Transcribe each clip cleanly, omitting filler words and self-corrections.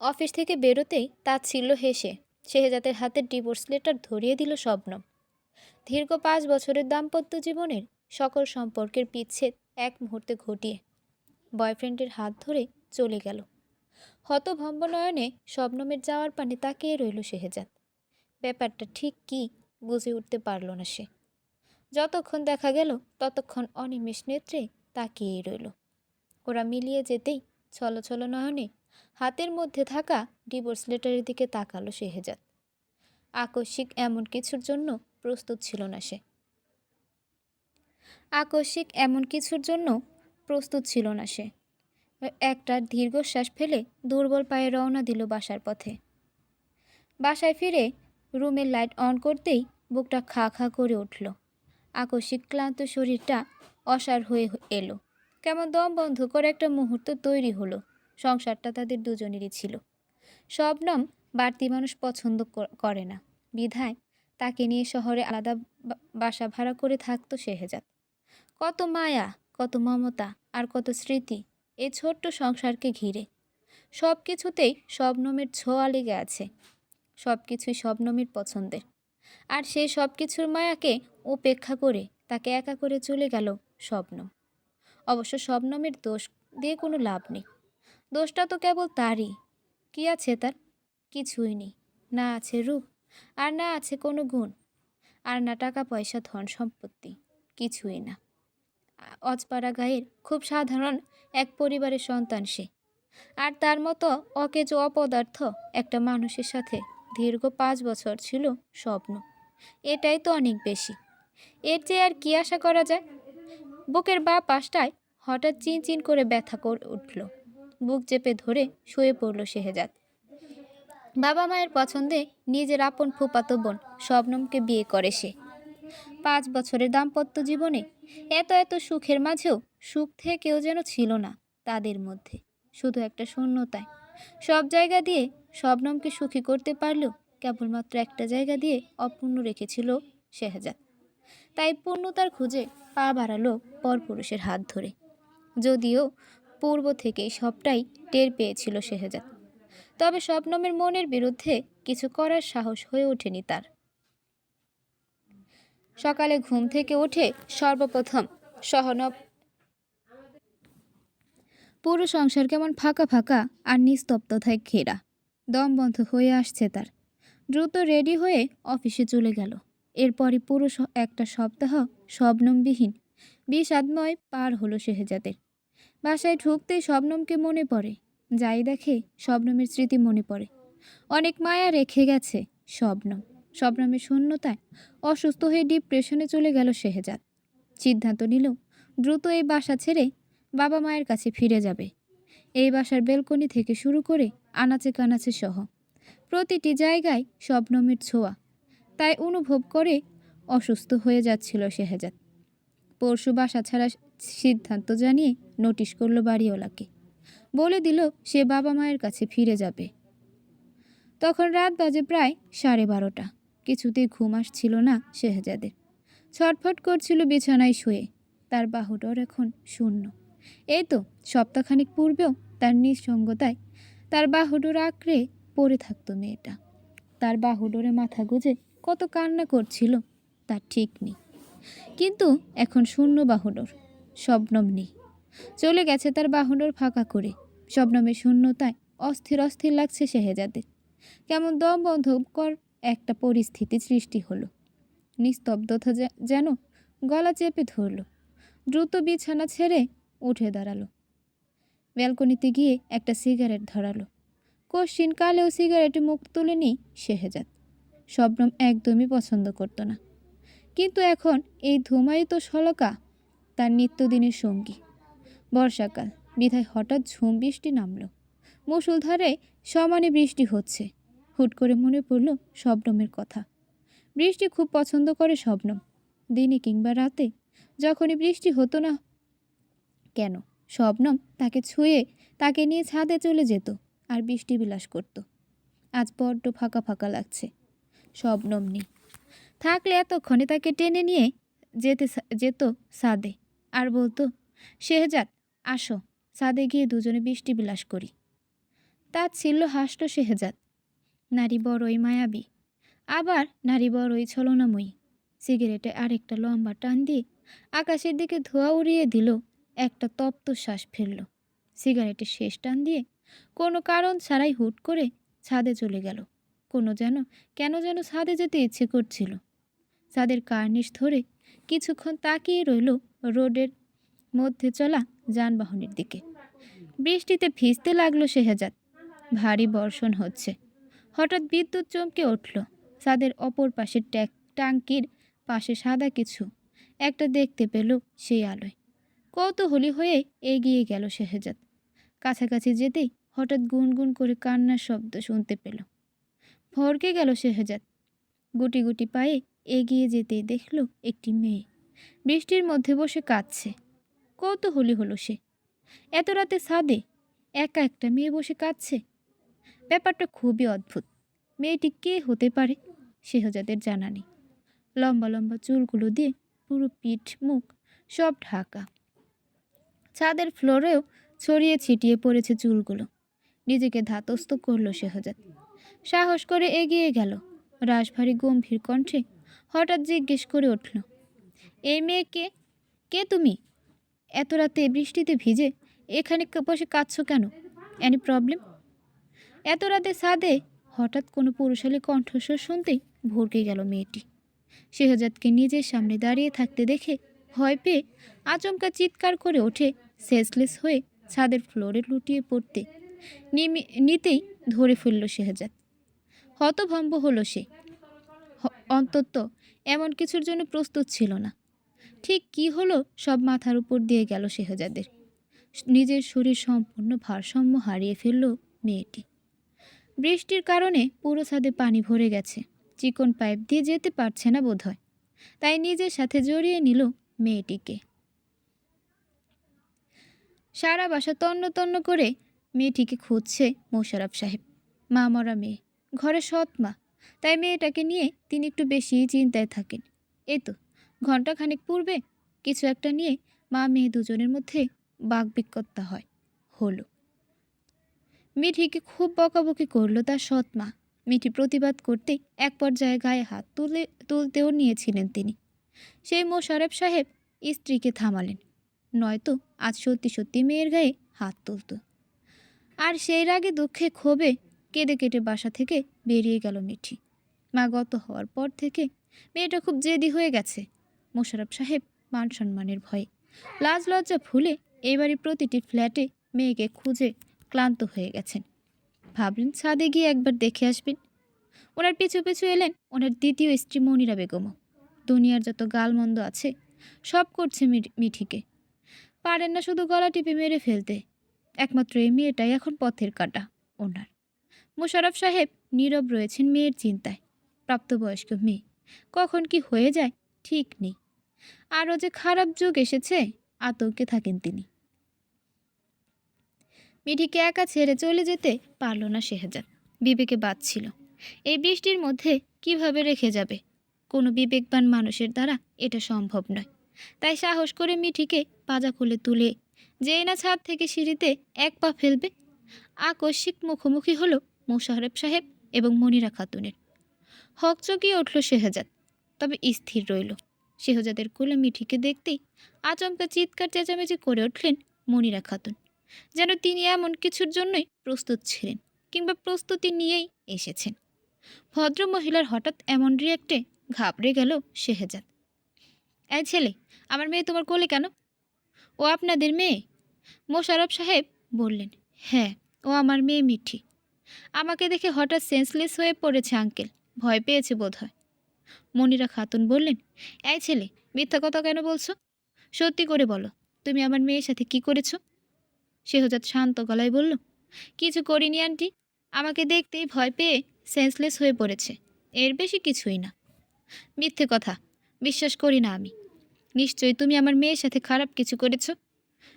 Office থেকে বেরোতেই তাচ্ছিল্য হেসে শেহজাদের হাতে ডিভোর্স লেটার ধরিয়ে দিল শবনম। দীর্ঘ 5 বছরের দাম্পত্য জীবনের সকল সম্পর্কের বিচ্ছেদ এক মুহূর্তে ঘটিয়ে বয়ফ্রেন্ডের হাত ধরে চলে গেল। হতভম্ব নয়নে শবনমের যাওয়ার পানে তাকিয়ে রইল শেহজাদ। ব্যাপারটা ঠিক কি বুঝে উঠতে পারল না সে। যতক্ষণ দেখা গেল ততক্ষণ অনিমেষ নেত্রে তাকিয়েই রইল। ওরা মিলিয়ে যেতেই ছলছল নয়নে হাতের মধ্যে থাকা ডিভোর্স লেটারের দিকে তাকালো শেহজাদ। আকস্মিক এমন কিছুর জন্য প্রস্তুত ছিল না সে। আকস্মিক এমন কিছুর জন্য প্রস্তুত ছিল না সে। একটা দীর্ঘশ্বাস ফেলে দুর্বল পায়ে রওনা দিল বাসার পথে। বাসায় ফিরে রুমের লাইট অন করতেই বুকটা খা খা করে উঠল। আকস্মিক ক্লান্ত শরীরটা অসাড় হয়ে এলো। কেমন দম বন্ধ করে একটা মুহূর্ত তৈরি হলো। সংসারটা তাদের দুজনেরই ছিল। শবনম বাড়তি মানুষ পছন্দ করে না বিধায় তাকে নিয়ে শহরে আলাদা বাসা ভাড়া করে থাকতো শেহজাদ। কত মায়া, কত মমতা আর কত স্মৃতি এই ছোট্ট সংসারকে ঘিরে। সব কিছুতেই শবনমের ছোঁয়া লেগে আছে। সব কিছুই শবনমের পছন্দের। আর সেই সব কিছুর মায়াকে উপেক্ষা করে তাকে একা করে চলে গেল শবনম। অবশ্য শবনমের দোষ দিয়ে কোনো লাভ নেই। দোষটা তো কেবল তারই। কি আছে তার? কিছুই নেই। না আছে রূপ, আর না আছে কোনো গুণ, আর না টাকা পয়সা ধন সম্পত্তি, কিছুই না। অজপাড়া গায়ের খুব সাধারণ এক পরিবারের সন্তান সে। আর তার মতো অকেজো অপদার্থ একটা মানুষের সাথে দীর্ঘ 5 বছর ছিল স্বপ্ন। এটাই তো অনেক বেশি। এর চেয়ে আর কি আশা করা যায়? বুকের বাঁ পাশটায় হঠাৎ চিনচিন করে ব্যথা করে উঠল। বুক চেপে ধরে শুয়ে পড়ল শেহজাদ। বাবা মায়ের পছন্দে নিজের আপন ফুফাতো বোন শবনমকে বিয়ে করে সে। 5 বছরের দাম্পত্য জীবনে এত এত সুখের মাঝেও সুখ থেকেও যেন ছিল না তাদের মধ্যে, শুধু একটা শূন্যতায়। সব জায়গা দিয়ে শবনমকে সুখী করতে পারলেও কেবলমাত্র একটা জায়গা দিয়ে অপূর্ণ রেখেছিল শেহজাদ। তাই পূর্ণতার খুঁজে পা বাড়ালো পরপুরুষের হাত ধরে। যদিও পূর্ব থেকেই সবটাই টের পেয়েছিল শেহজাদ, তবে শবনমের মনের বিরুদ্ধে কিছু করার সাহস হয়ে ওঠেনি তার। সকালে ঘুম থেকে উঠে সর্বপ্রথম সহনব পুরো সংসার কেমন ফাঁকা ফাঁকা আর নিস্তব্ধতায় ঘেরা। দম বন্ধ হয়ে আসছে তার। দ্রুত রেডি হয়ে অফিসে চলে গেল। এরপরই পুরো একটা সপ্তাহ শবনমবিহীন বিষাদময় পার হলো শেহজাদের। বাসায় ঢুকতেই শবনমকে মনে পড়ে। যাই দেখে শবনমের স্মৃতি মনে পড়ে। অনেক মায়া রেখে গেছে শবনম। শবনমের শূন্যতায় অসুস্থ হয়ে ডিপ্রেশনে চলে গেল শেহজাদ। সিদ্ধান্ত নিল দ্রুত এই বাসা ছেড়ে বাবা মায়ের কাছে ফিরে যাবে। এই বাসার বেলকনি থেকে শুরু করে আনাচে কানাচে সহ প্রতিটি জায়গায় শবনমের ছোঁয়া। তাই অনুভব করে অসুস্থ হয়ে যাচ্ছিল শেহজাদ। পরশু বাসা ছাড়া সিদ্ধান্ত জানিয়ে নোটিশ করলো বাড়িওয়ালাকে। বলে দিল সে বাবা মায়ের কাছে ফিরে যাবে। তখন রাত বাজে প্রায় 12:30। কিছুতেই ঘুম আসছিল না শেহজাদের। ছটফট করছিল বিছানায় শুয়ে। তার বাহুডোর এখন শূন্য। এই তো সপ্তাহখানিক পূর্বেও তার নিঃসঙ্গতায় তার বাহুডোর আঁকড়ে পড়ে থাকতো মেয়েটা। তার বাহুডোরে মাথা গুজে কত কান্না করছিল তার ঠিক নেই। কিন্তু এখন শূন্য বাহুডোর। শবনম নেই। চলে গেছে তার বাহুডোর ফাঁকা করে। শবনমের শূন্যতায় অস্থির অস্থির লাগছে শেহজাদের। কেমন দম বন্ধকর একটা পরিস্থিতি সৃষ্টি হলো। নিস্তব্ধতা যেন গলা চেপে ধরল। দ্রুত বিছানা ছেড়ে উঠে দাঁড়ালো। ব্যালকনিতে গিয়ে একটা সিগারেট ধরালো। কশ্চিন কালেও সিগারেটে মুখ তুলেনি শেহজাদ। শবনম একদমই পছন্দ করতো না। কিন্তু এখন এই ধুমায়িত শলকা তার নিত্যদিনের সঙ্গী। বর্ষাকাল বিধায় হঠাৎ ঝুম বৃষ্টি নামল। মুষলধারে সমানে বৃষ্টি হচ্ছে। হুট করে মনে পড়ল শবনমের কথা। বৃষ্টি খুব পছন্দ করে শবনম। দিনে কিংবা রাতে যখনই বৃষ্টি হতো না কেন, শবনম তাকে ছুঁয়ে তাকে নিয়ে ছাদে চলে যেত আর বৃষ্টি বিলাস করত। আজ বড্ড ফাঁকা ফাঁকা লাগছে। শবনম নেই। থাকলে এতক্ষণে তাকে টেনে নিয়ে যেত ছাদে আর বলতো, শেহজাদ আসো, ছাদে গিয়ে দুজনে বৃষ্টি বিলাস করি। তাচ্ছিল্য হাসল শেহজাদ। নারী বড়ই মায়াবী, আবার নারী বড়ই ছলনাময়ী। সিগারেটে আরেকটা লম্বা টান দিয়ে আকাশের দিকে ধোঁয়া উড়িয়ে দিল। একটা তপ্ত শ্বাস ফেলল। সিগারেটের শেষ টান দিয়ে কোনো কারণ ছাড়াই হুট করে ছাদে চলে গেল। কেন যেন ছাদে যেতে ইচ্ছে করছিল। ছাদের কার্নিশ ধরে কিছুক্ষণ তাকিয়ে রইল রোডের মধ্যে চলা যানবাহনের দিকে। বৃষ্টিতে ভিজতে লাগলো শেহজাদ। ভারী বর্ষণ হচ্ছে। হঠাৎ বিদ্যুৎ চমকে উঠল। ছাদের অপর পাশের টাঙ্কির পাশে সাদা কিছু একটা দেখতে পেল সেই আলোয়। কৌতূহলী হয়ে এগিয়ে গেল শেহজাদ। কাছাকাছি যেতেই হঠাৎ গুনগুন করে কান্নার শব্দ শুনতে পেল। ভড়কে গেল শেহজাদ। গুটি গুটি পায়ে এগিয়ে যেতেই দেখল একটি মেয়ে বৃষ্টির মধ্যে বসে কাঁদছে। কৌতূহলী হলো সে। এত রাতে ছাদে একা একটা মেয়ে বসে কাঁদছে। ব্যাপারটা খুবই অদ্ভুত। মেয়েটি কে হতে পারে শেহজাদের জানা নেই। লম্বা লম্বা চুলগুলো দিয়ে পুরো পিঠ মুখ সব ঢাকা। ছাদের ফ্লোরেও ছড়িয়ে ছিটিয়ে পড়েছে চুলগুলো। নিজেকে ধাতস্থ করল শেহজাদ। সাহস করে এগিয়ে গেল। রাশভারী গম্ভীর কণ্ঠে হঠাৎ জিজ্ঞেস করে উঠল, এই মেয়ে কে? কে তুমি? এত রাতে বৃষ্টিতে ভিজে এখানে বসে কাঁদছো কেন? Any problem? এত রাতে ছাদে হঠাৎ কোনো পুরুষালী কণ্ঠস্বর শুনতেই ভড়কে গেল মেয়েটি। শেহজাদকে নিজের সামনে দাঁড়িয়ে থাকতে দেখে ভয় পেয়ে আচমকা চিৎকার করে ওঠে। সেন্সলেস হয়ে ছাদের ফ্লোরে লুটিয়ে পড়তে নিতেই ধরে ফেলল শেহজাদ। হতভম্ব হলো সে। অন্তত এমন কিছুর জন্য প্রস্তুত ছিল না। ঠিক কি হলো সব মাথার উপর দিয়ে গেল শেহজাদের। নিজের শরীর সম্পূর্ণ ভারসাম্য হারিয়ে ফেলল মেয়েটি। বৃষ্টির কারণে পুরো ছাদে পানি ভরে গেছে। চিকন পাইপ দিয়ে যেতে পারছে না বোধহয়। তাই নিজের সাথে জড়িয়ে নিল মেয়েটিকে। সারা বাসা তন্ন তন্ন করে মেয়েটিকে খুঁজছে মোশাররফ সাহেব। মা মরা মেয়ে, ঘরে সৎ মা, তাই মেয়েটাকে নিয়ে তিনি একটু বেশিই চিন্তায় থাকেন। এই তো ঘণ্টাখানেক পূর্বে কিছু একটা নিয়ে মা মেয়ে দুজনের মধ্যে বাকবিতণ্ডা হলো। মিঠিকে খুব বকাবকি করলো তার সৎ মা। মিঠি প্রতিবাদ করতেই এক পর্যায়ে গায়ে হাত তুলতেও নিয়েছিলেন তিনি। সেই মোশাররফ সাহেব স্ত্রীকে থামালেন, নয়তো আজ সত্যি সত্যি মেয়ের গায়ে হাত তুলত। আর সেই রাগে দুঃখে ক্ষোভে কেঁদে কেটে বাসা থেকে বেরিয়ে গেল মিঠি। মা গত হওয়ার পর থেকে মেয়েটা খুব জেদি হয়ে গেছে। মোশাররফ সাহেব মান সম্মানের ভয়ে লাজ লজ্জা ভুলে এবারই প্রতিটি ফ্ল্যাটে মেয়েকে খুঁজে ক্লান্ত হয়ে গেছেন। ভাবলেন ছাদে গিয়ে একবার দেখে আসবেন। ওনার পিছু পিছু এলেন ওনার দ্বিতীয় স্ত্রী মনিরা বেগমও। দুনিয়ার যত গালমন্দ আছে সব করছে মিঠিকে। পারেন না শুধু গলা টিপে মেরে ফেলতে। একমাত্র এই মেয়েটাই এখন পথের কাঁটা ওনার। মোশাররফ সাহেব নীরব রয়েছেন মেয়ের চিন্তায়। প্রাপ্তবয়স্ক মেয়ে, কখন কি হয়ে যায় ঠিক নেই। আরও যে খারাপ যুগ এসেছে, আতঙ্কে থাকেন তিনি। মিঠিকে একা ছেড়ে চলে যেতে পারল না শেহজাদ। বিবেকে বাধছিল। এই বৃষ্টির মধ্যে কিভাবে রেখে যাবে? কোনো বিবেকবান মানুষের দ্বারা এটা সম্ভব নয়। তাই সাহস করে মিঠিকে পাজা খুলে তুলে যেই না ছাদ থেকে সিঁড়িতে এক পা ফেলবে, আকস্মিক মুখোমুখি হলো মোশাররফ সাহেব এবং মনিরা খাতুনের। হকচকিয়ে উঠল শেহজাদ, তবে স্থির রইল। শেহজাদের কোলে মিঠিকে দেখতেই আচমকা চিৎকার চেঁচামেচি করে উঠলেন মনিরা খাতুন, যেন তিনি এমন কিছুর জন্যই প্রস্তুত ছিলেন, কিংবা প্রস্তুতি নিয়েই এসেছেন। ভদ্রমহিলার হঠাৎ এমন রিয়াক্টে ঘাবড়ে গেল শেহজাদ। এই ছেলে, আমার মেয়ে তোমার কোলে কেন? ও আপনাদের মেয়ে? মোশাররফ সাহেব বললেন, হ্যাঁ, ও আমার মেয়ে মিঠি। আমাকে দেখে হঠাৎ সেন্সলেস হয়ে পড়েছে আঙ্কেল, ভয় পেয়েছে বোধহয়। মনিরা খাতুন বললেন, এই ছেলে, মিথ্যা কথা কেন বলছো? সত্যি করে বলো, তুমি আমার মেয়ের সাথে কি করেছো? শেহজাদ শান্ত গলায় বলল, কিছু করিনি আন্টি। আমাকে দেখতেই ভয় পেয়ে সেন্সলেস হয়ে পড়েছে, এর বেশি কিছুই না। মিথ্যে কথা, বিশ্বাস করি না আমি। নিশ্চয়ই তুমি আমার মেয়ের সাথে খারাপ কিছু করেছো,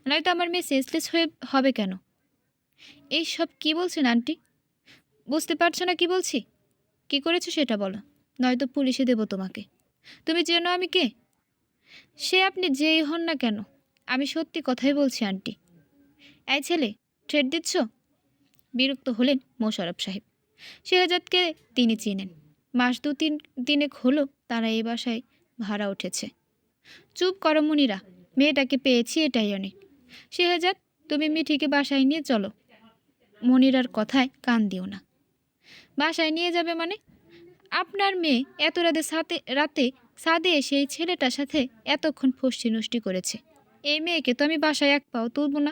নয়তো আমার মেয়ে সেন্সলেস হবে কেন? এই সব কী বলছেন আন্টি? বুঝতে পারছো না কি বলছি? কি করেছো সেটা বলো, নয়তো পুলিশে দেব তোমাকে। তুমি চেনো আমি কে? সে আপনি যেই হন না কেন, আমি সত্যি কথাই বলছি আন্টি। এই ছেলে, থ্রেট দিচ্ছ? বিরক্ত হলেন মোশাররফ সাহেব। শেহজাদকে তিনি চিনেন। মাস তিনেক হলো তারা এই বাসায় ভাড়া উঠেছে। চুপ করো মুনিরা, মেয়েটাকে পেয়েছি এটাই অনেক। শেহজাদ, তুমি মিঠিকে বাসায় নিয়ে চলো। মনিরার কথায় কান দিও না। বাসায় নিয়ে যাবে মানে? আপনার মেয়ে এত রাতে ছাদে এসে এই ছেলেটার সাথে এতক্ষণ ফষ্টি নষ্টি করেছে। এই মেয়েকে তো আমি বাসায় এক পাও তুলব না।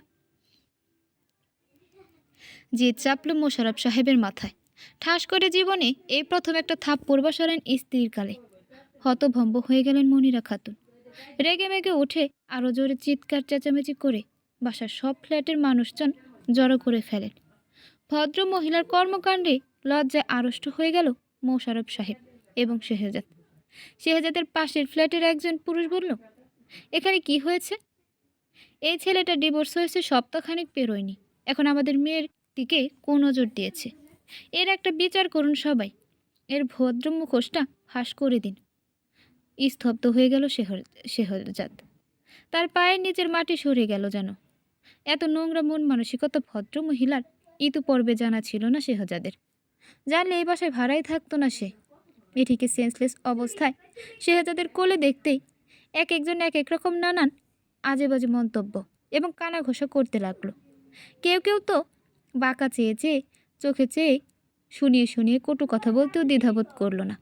জিদ চাপল মোশাররফ সাহেবের মাথায়। ঠাস করে জীবনে এই প্রথম একটা থাপ্পড় বসালেন স্ত্রীর গালে। হতভম্ব হয়ে গেলেন মনিরা খাতুন। রেগে মেগে উঠে আরও জোরে চিৎকার চেঁচামেচি করে বাসার সব ফ্ল্যাটের মানুষজন জড়ো করে ফেলেন। ভদ্র মহিলার কর্মকাণ্ডে লজ্জায় আড়ষ্ট হয়ে গেল মোশাররফ সাহেব এবং শেহজাদ। শেহজাদের পাশের ফ্ল্যাটের একজন পুরুষ বলল, এখানে কি হয়েছে? এই ছেলেটা ডিভোর্স হয়েছে সপ্তাহখানেক পেরোয়নি, এখন আমাদের মেয়ের দিকে কোন নজর দিয়েছে। এর একটা বিচার করুন সবাই। এর ভদ্র মুখোশটা ফাঁস করে দিন। স্তব্ধ হয়ে গেল শেহজাদ। তার পায়ের নিচের মাটি সরে গেল যেন। এত নোংরা মন মানসিকতা ভদ্র মহিলার ইতিপূর্বে জানা ছিল না শেহজাদের। জানলে এই বাসায় ভাড়াই থাকতো না সে। এটিকে সেন্সলেস অবস্থায় শেহজাদের কোলে দেখতেই একজন এক রকম নানান আজে বাজে মন্তব্য এবং কানাঘোষা করতে লাগলো। কেউ কেউ তো বাঁকা চেয়ে চোখে চেয়ে শুনিয়ে কটু কথা বলতেও দ্বিধাবোধ করল না।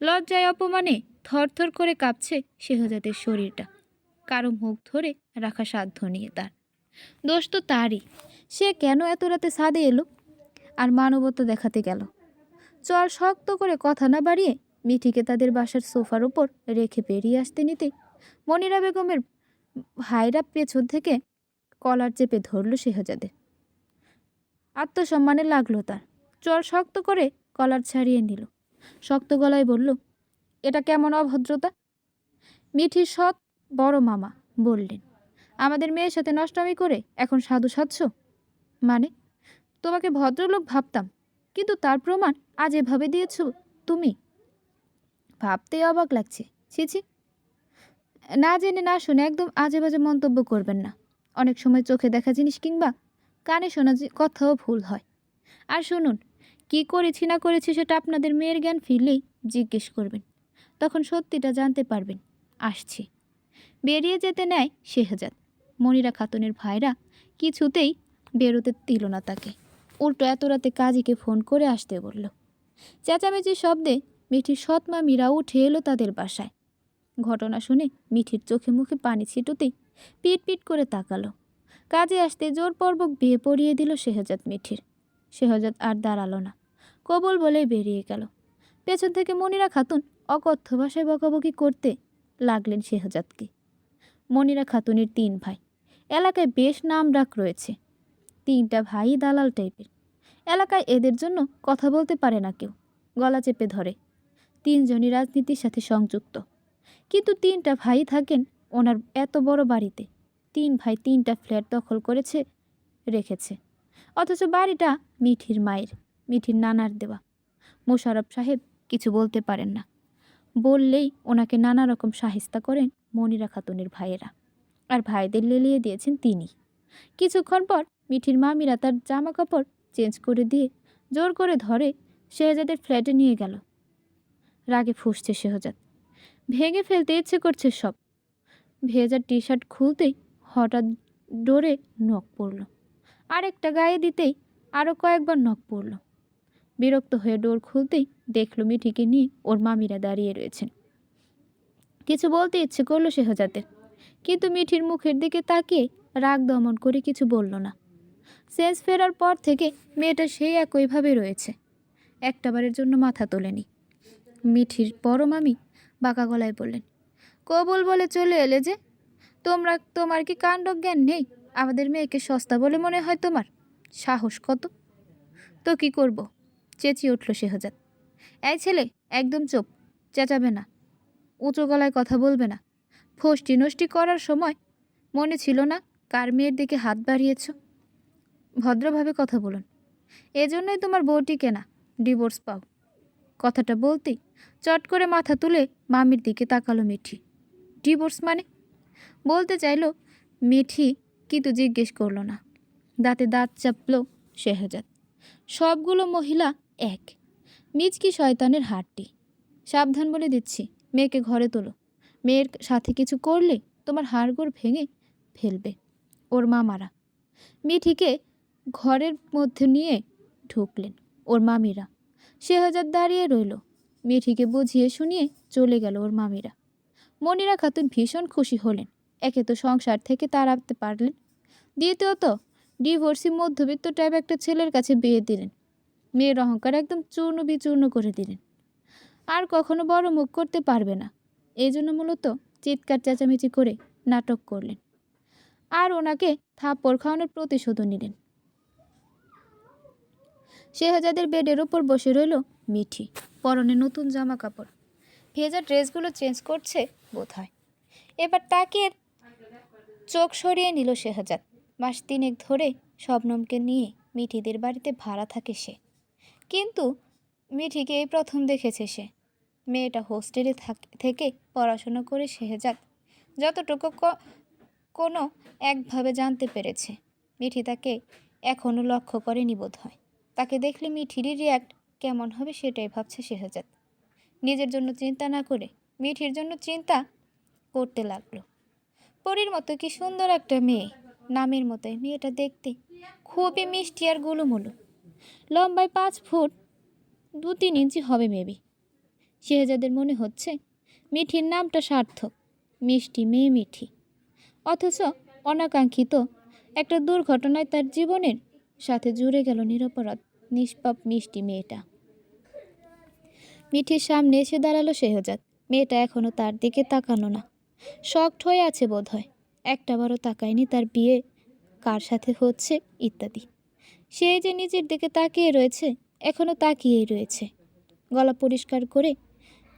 লজ্জায় অপমানে থরথর করে কাঁপছে শেহজাদের শরীরটা। কারো মুখ ধরে রাখা সাধ্য নিয়ে তার। দোষ তো তারই। সে কেন এত রাতে ছাদে এলো আর মানবতা দেখাতে গেল? চল শক্ত করে কথা না বাড়িয়ে মিঠিকে তাদের বাসার সোফার উপর রেখে বেরিয়ে আসতে নিতেই মনিরা বেগমের ভাইরা পেছন থেকে কলার চেপে ধরল শেহজাদের। আত্মসম্মানে লাগলো তার। চল শক্ত করে কলার ছাড়িয়ে নিল। শক্ত গলায় বলল, এটা কেমন অভদ্রতা? মিঠির সৎ বড় মামা বললেন, আমাদের মেয়ের সাথে নষ্টামি করে এখন সাধু সাধছ? মানে, তোমাকে ভদ্রলোক ভাবতাম, কিন্তু তার প্রমাণ আজ এভাবে দিয়েছ তুমি। ভাবতেই অবাক লাগছে। ছি, না জেনে না শুনে একদম আজে বাজে মন্তব্য করবেন না। অনেক সময় চোখে দেখা জিনিস কিংবা কানে শোনা কথাও ভুল হয়। আর শুনুন, কি করেছি না করেছি সেটা আপনাদের মেয়ের জ্ঞান ফিরলেই জিজ্ঞেস করবেন, তখন সত্যিটা জানতে পারবেন। আসছি। বেরিয়ে যেতে নেয় শেহজাদ। মনিরা খাতুনের ভাইরা কিছুতেই বেরোতে দিল না তাকে। উল্টো এত রাতে কাজীকে ফোন করে আসতে বলল। চেঁচামেচির শব্দে মিঠির সৎ মামিরা উঠে এলো তাদের বাসায়। ঘটনা শুনে মিঠির চোখে মুখে পানি ছিটুতেই পিট করে তাকালো। কাজে আসতে জোরপূর্বক বিয়ে পড়িয়ে দিল শেহজাদ মিঠির। শেহজাদ আর দাঁড়ালো না, কবল বলেই বেরিয়ে গেল। পেছন থেকে মনিরা খাতুন অকথ্য ভাষায় বকাবকি করতে লাগলেন শেহজাদকে। মনিরা খাতুনের 3 ভাই। এলাকায় বেশ নাম ডাক রয়েছে। 3টা ভাই দালাল টাইপের। এলাকায় এদের জন্য কথা বলতে পারে না কেউ, গলা চেপে ধরে। 3 জনই রাজনীতির সাথে সংযুক্ত। কিন্তু 3টা ভাই থাকেন ওনার এত বড় বাড়িতে। 3 ভাই 3টা ফ্ল্যাট দখল রেখেছে। অথচ বাড়িটা মিঠির মায়ের, মিঠির নানার দেওয়া। মোশাররফ সাহেব কিছু বলতে পারেন না। বললেই ওনাকে নানা রকম সাহিস্তা করেন মনিরা খাতুনের ভাইয়েরা। আর ভাইদের লেলিয়ে দিয়েছেন তিনি। কিছুক্ষণ পর মিঠির মামিরা তার জামা কাপড় চেঞ্জ করে দিয়ে জোর করে ধরে শেহজাদের ফ্ল্যাটে নিয়ে গেল। রাগে ফুঁসছে শেহজাদ। ভেঙে ফেলতে ইচ্ছে করছে সব। ভেজা টি শার্ট খুলতেই হঠাৎ ডোরে নখ পড়ল। আরেকটা গায়ে দিতেই আরও কয়েকবার নখ পড়ল। বিরক্ত হয়ে ডোর খুলতেই দেখল মিঠিকে নিয়ে ওর মামিরা দাঁড়িয়ে রয়েছেন। কিছু বলতে ইচ্ছে করলো শেহজাদের, কিন্তু মিঠির মুখের দিকে তাকিয়ে রাগ দমন করে কিছু বলল না। সেন্স ফেরার পর থেকে মেয়েটা সেই একইভাবে রয়েছে, একটাবারের জন্য মাথা তোলেনি। মিঠির বড় মামি বাঁকা গলায় বললেন, কবুল বলে চলে এলে যে? তোমার কি কাণ্ডজ্ঞান নেই? আমাদের মেয়েকে সস্তা বলে মনে হয় তোমার? সাহস কত! তো কি করব? চেঁচিয়ে উঠল শেহজাদ। এই ছেলে, একদম চুপ, চেঁচাবে না, উঁচু গলায় কথা বলবে না। ফষ্টি নষ্টি করার সময় মনে ছিল না কার মেয়ের দিকে হাত বাড়িয়েছ? ভদ্রভাবে কথা বলুন। এজন্যই তোমার বউটি কেনা, ডিভোর্স পাও। কথাটা বলতেই চট করে মাথা তুলে মামির দিকে তাকালো মিঠি। ডিভোর্স মানে? বলতে চাইল মিঠি, কিন্তু জিজ্ঞেস করলো না। দাঁতে দাঁত চাপল শেহজাদ। সবগুলো মহিলা এক। মিচকি শয়তানের হাড্ডি। সাবধান বলে দিচ্ছি, মেয়েকে ঘরে তোলো। মেয়ের সাথে কিছু করলে তোমার হাড়গোড় ভেঙে ফেলবে ওর মামারা। মিঠিকে ঘরের মধ্যে নিয়ে ঢুকলেন ওর মামিরা। শেহজাদ দাঁড়িয়ে রইল। মিঠিকে বুঝিয়ে শুনিয়ে চলে গেল ওর মামিরা। মনিরা খাতুন ভীষণ খুশি হলেন। একে তো সংসার থেকে তাড়াতে পারলেন, দ্বিতীয়ত ডিভোর্সি মধ্যবিত্ত টাইপ একটা ছেলের কাছে বিয়ে দিলেন। মেয়ের অহংকার একদম চূর্ণ বিচূর্ণ করে দিলেন। আর কখনো বড় মুখ করতে পারবে না, এই জন্য মূলত চিৎকার চেঁচামেচি করে নাটক করলেন। আর ওনাকে থাপ্পড় খাওয়ানোর প্রতিশোধও নিলেন। শেহজাদের বেডের ওপর বসে রইল মিঠি, পরনে নতুন জামা কাপড়। ভেজা ড্রেসগুলো চেঞ্জ করছে বোধহয়। এবার তাকিয়ে চোখ সরিয়ে নিল শেহজাদ। মাস 3 ধরে শবনমকে নিয়ে মিঠিদের বাড়িতে ভাড়া থাকে সে, কিন্তু মিঠিকে এই প্রথম দেখেছে সে। মেয়েটা হোস্টেলে থেকে পড়াশোনা করে শেহজাদ যতটুকু কোনো একভাবে জানতে পেরেছে, মিঠি তাকে এখনও লক্ষ্য করেনি বোধ হয়। তাকে দেখলে মিঠিরই রিয়াক্ট কেমন হবে সেটাই ভাবছে শেহজাদ। নিজের জন্য চিন্তা না করে মিঠির জন্য চিন্তা করতে লাগলো। পরীর মতো কি সুন্দর একটা মেয়ে, নামের মতোই মেয়েটা দেখতে খুবই মিষ্টি আর গুলুমুলু। লম্বায় 5 ফুট 2-3 ইঞ্চি হবে মেবি। শেহজাদের মনে হচ্ছে মিঠির নামটা সার্থক, মিষ্টি মেয়ে মিঠি। অথচ অনাকাঙ্ক্ষিত একটা দুর্ঘটনায় তার জীবনের সাথে জুড়ে গেল নিরপরাধ নিষ্পাপ মিষ্টি মেয়েটা। মিঠির সামনে এসে দাঁড়ালো শেহজাদ। মেয়েটা এখনও তার দিকে তাকানো না, শকড হয়ে আছে বোধ হয়। একটাবারও তাকায়নি তার বিয়ে কার সাথে হচ্ছে ইত্যাদি। সে যে নিজের দিকে তাকিয়ে রয়েছে, এখনও তাকিয়েই রয়েছে। গলা পরিষ্কার করে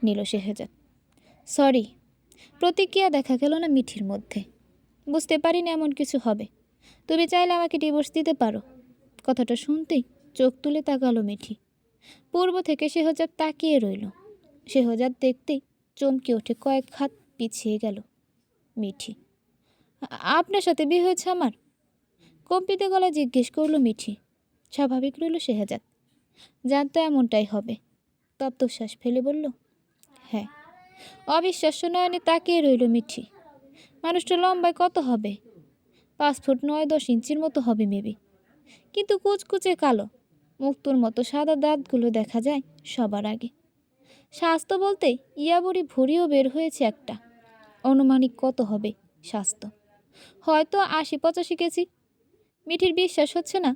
নিল শেহজাদ। সরি। প্রতিক্রিয়া দেখা গেল না মিঠির মধ্যে। বুঝতে পারিনি এমন কিছু হবে। তুমি চাইলে আমাকে ডিভোর্স দিতে পারো। কথাটা শুনতেই চোখ তুলে তাকালো মিঠি। পূর্ব থেকে শেহজাদ তাকিয়ে রইল। শেহজাদ দেখতেই চমকে ওঠে, কয়েক হাত পিছিয়ে গেল মিঠি। আপনার সাথে বিয়ে হয়েছে আমার? কম্পিত গলায় জিজ্ঞেস করলো মিঠি। স্বাভাবিক রইল শেহজাদ, জানতো এমনটাই হবে। তপ্তশ্বাস ফেলে বলল, হ্যাঁ। অবিশ্বাস্য নয়নে তাকিয়ে রইল মিঠি। মানুষটা লম্বায় কত হবে? 5 ফুট 9-10 ইঞ্চির মতো হবে মেবি, কিন্তু কুচকুচে কালো। মুক্তোর মতো সাদা দাঁতগুলো দেখা যায় সবার আগে। স্বাস্থ্য বলতে ইয়াবুড়ি ভুঁড়িও বের হয়েছে একটা। অনুমানিক কত হবে স্বাস্থ্য? হয়তো 80-85 কেজি। মিঠির বিশ্বাস হচ্ছে না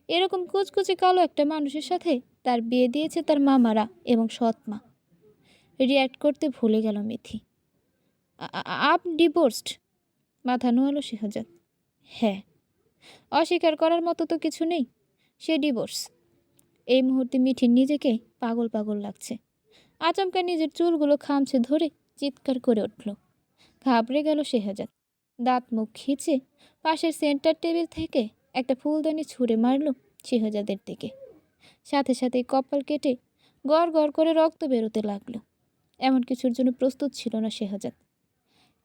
এরকম কুচকুচে কালো একটা মানুষের সাথে তার বিয়ে দিয়েছে তার মামারা এবং সৎমা। রিয়্যাক্ট করতে ভুলে গেল মিঠি। Up divorced? মাথা নোয়ালো শেহজাদ। হ্যাঁ। অস্বীকার করার মতো তো কিছু নেই, সে ডিভোর্স। এই মুহূর্তে মিঠির নিজেকে পাগল পাগল লাগছে। আচমকা নিজের চুলগুলো খামছে ধরে চিৎকার করে উঠল। ঘাবড়ে গেল শেহজাদ। দাঁত মুখ খিচে পাশের সেন্টার টেবিল থেকে একটা ফুলদানি ছুঁড়ে মারল শেহজাদের দিকে। সাথে সাথেই কপাল কেটে গড় গড় করে রক্ত বেরোতে লাগলো। এমন কিছুর জন্য প্রস্তুত ছিল না শেহজাদ।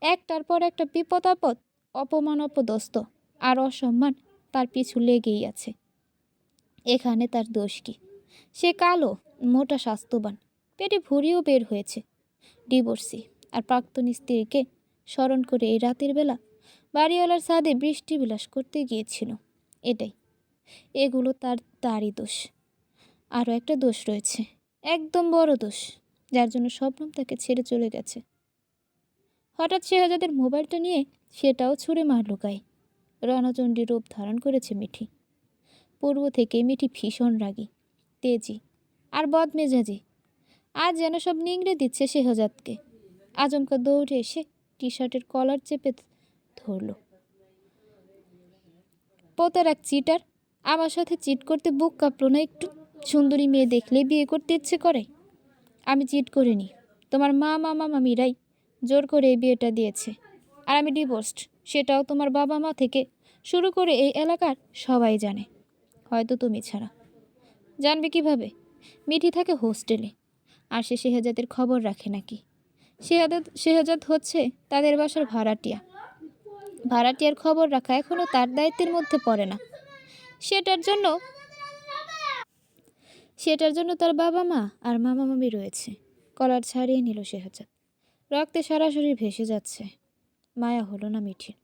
একটার পর একটা বিপদ আপদ, অপমান অপদস্থ আর অসম্মান তার পিছু লেগেই আছে। এখানে তার দোষ কি? সে কালো, মোটা, স্বাস্থ্যবান, পেটে ভুঁড়িও বের হয়েছে, ডিভোর্সি, আর প্রাক্তন স্ত্রীকে স্মরণ করে এই রাতের বেলা বাড়িওয়ালার ছাদে বৃষ্টি বিলাস করতে গিয়েছিল। এগুলো তারই দোষ। আরও একটা দোষ রয়েছে, একদম বড় দোষ, যার জন্য শবনম তাকে ছেড়ে চলে গেছে। হঠাৎ শেহজাদের মোবাইলটা নিয়ে সেটাও ছুঁড়ে মারল গায়ে। রণচণ্ডী রূপ ধারণ করেছে মিঠি। পূর্ব থেকে মিঠি ভীষণ রাগী, তেজি আর বদমেজাজি। আজ যেন সব নিংড়ে দিচ্ছে শেহজাদকে। আচমকা দৌড়ে এসে টি শার্টের কলার চেপে ধরল। পোতার এক চিটার, আমার সাথে চিট করতে বুক কাঁপলো না একটু? সুন্দরী মেয়ে দেখলে বিয়ে করতে ইচ্ছে করে? আমি চিট করিনি, তোমার মামিরাই জোর করে এই বিয়েটা দিয়েছে। আর আমি ডিভোর্সড, সেটাও তোমার বাবা মা থেকে শুরু করে এই এলাকার সবাই জানে, হয়তো তুমি ছাড়া। জানবে কিভাবে? মিঠি থাকে হোস্টেলে, আর সে শেহজাদের খবর রাখে নাকি? শেহজাদ হচ্ছে তাদের বাসার ভাড়াটিয়া। ভাড়াটিয়ার খবর রাখা এখনও তার দায়িত্বের মধ্যে পড়ে না। সেটার জন্য সেটার জন্য তার বাবা মা আর মামা মামি রয়েছে। কলার ছাড়িয়ে নিল শেহজাদ। রক্তে সরাসরি ভেসে যাচ্ছে। মায়া হলো না মিঠির।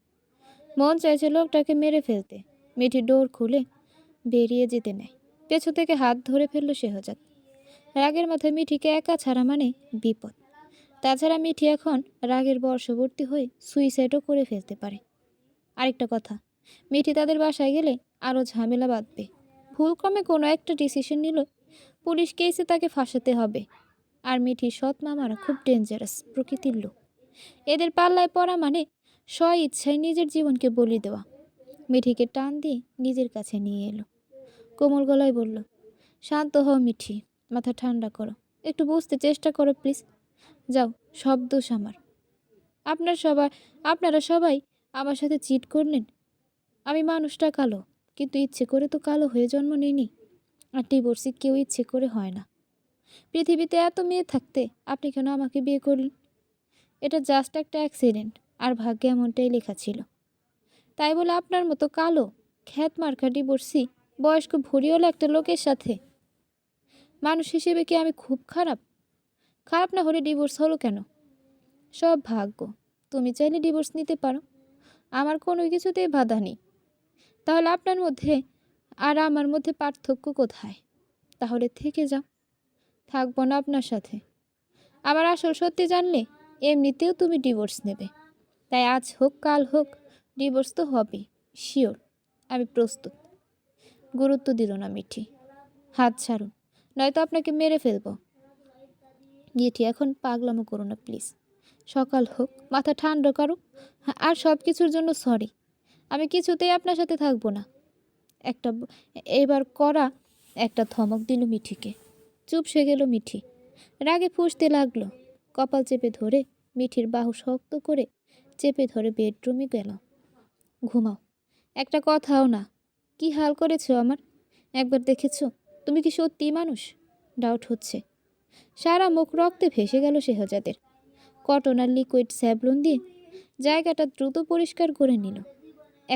মন চাইছে লোকটাকে মেরে ফেলতে। মিঠি ডোর খুলে বেরিয়ে যেতে নেয়। পেছু থেকে হাত ধরে ফেলল শেহজাদ। রাগের মাথায় মিঠিকে একা ছাড়া মানে বিপদ। তাছাড়া মিঠি এখন রাগের বর্ষবর্তী হয়ে সুইসাইডও করে ফেলতে পারে। আরেকটা কথা, মিঠি তাদের বাসায় গেলে আরও ঝামেলা বাঁধবে। ভুলক্রমে কোনো একটা ডিসিশন নিল, পুলিশ কেসে তাকে ফাঁসাতে হবে। আর মিঠির সৎ মামারা খুব ডেঞ্জারাস প্রকৃতির লোক। এদের পাল্লায় পড়া মানে স্ব ইচ্ছায় নিজের জীবনকে বলি দেওয়া। মিঠিকে টান দিয়ে নিজের কাছে নিয়ে এলো। কোমল গলায় বলল, শান্ত হও মিঠি, মাথা ঠান্ডা করো, একটু বুঝতে চেষ্টা করো প্লিজ। যাও, সব দোষ আমার। আপনারা সবাই আমার সাথে চিট করলেন। আমি মানুষটা কালো, কিন্তু ইচ্ছে করে তো কালো হয়ে জন্ম নিইনি। আর ডিভোর্সি কেউ ইচ্ছে করে হয় না। পৃথিবীতে এত মেয়ে থাকতে আপনি কেন আমাকে বিয়ে করলেন? এটা জাস্ট একটা অ্যাক্সিডেন্ট, আর ভাগ্যে এমনটাই লেখা ছিল। তাই বলে আপনার মতো কালো খ্যাত মার্কা ডিভোর্সি বয়স্ক ভরিওয়ালা একটা লোকের সাথে? মানুষ হিসেবে কি আমি খুব খারাপ? খারাপ না হলে ডিভোর্স হলো কেন? সব ভাগ্য। তুমি চাইলে ডিভোর্স নিতে পারো, আমার কোনো কিছুতেই বাধা নেই। তাহলে আপনার মধ্যে আর আমার মধ্যে পার্থক্য কোথায়? তাহলে থেকে যাও, থাকবো না আপনার সাথে। আমার আসল সত্যি জানলে এমনিতেও তুমি ডিভোর্স নেবে। তাই আজ হোক কাল হোক ডিভোর্স তো হবেই, শিওর। আমি প্রস্তুত। গুরুত্ব দিল না মিঠি। হাত ছাড়ুন, নয়তো আপনাকে মেরে ফেলবো। মিঠি, এখন পাগলামো করো না প্লিজ। সকাল হোক, মাথা ঠান্ডা করো। আর সব কিছুর জন্য সরি। আমি কিছুতেই আপনার সাথে থাকবো না। একটা এবার করা একটা ধমক দিল মিঠিকে। চুপসে গেল মিঠি। রাগে ফুঁসতে লাগলো। কপাল চেপে ধরে মিঠির বাহু শক্ত করে চেপে ধরে বেডরুমে গেল। ঘুমাও, একটা কথাও না। কি হাল করেছো আমার, একবার দেখেছো? তুমি কি সত্যিই মানুষ? ডাউট হচ্ছে। সারা মুখ রক্তে ভেসে গেল শেহজাদের। কটন আর লিকুইড স্যাভলন দিয়ে জায়গাটা দ্রুত পরিষ্কার করে নিল।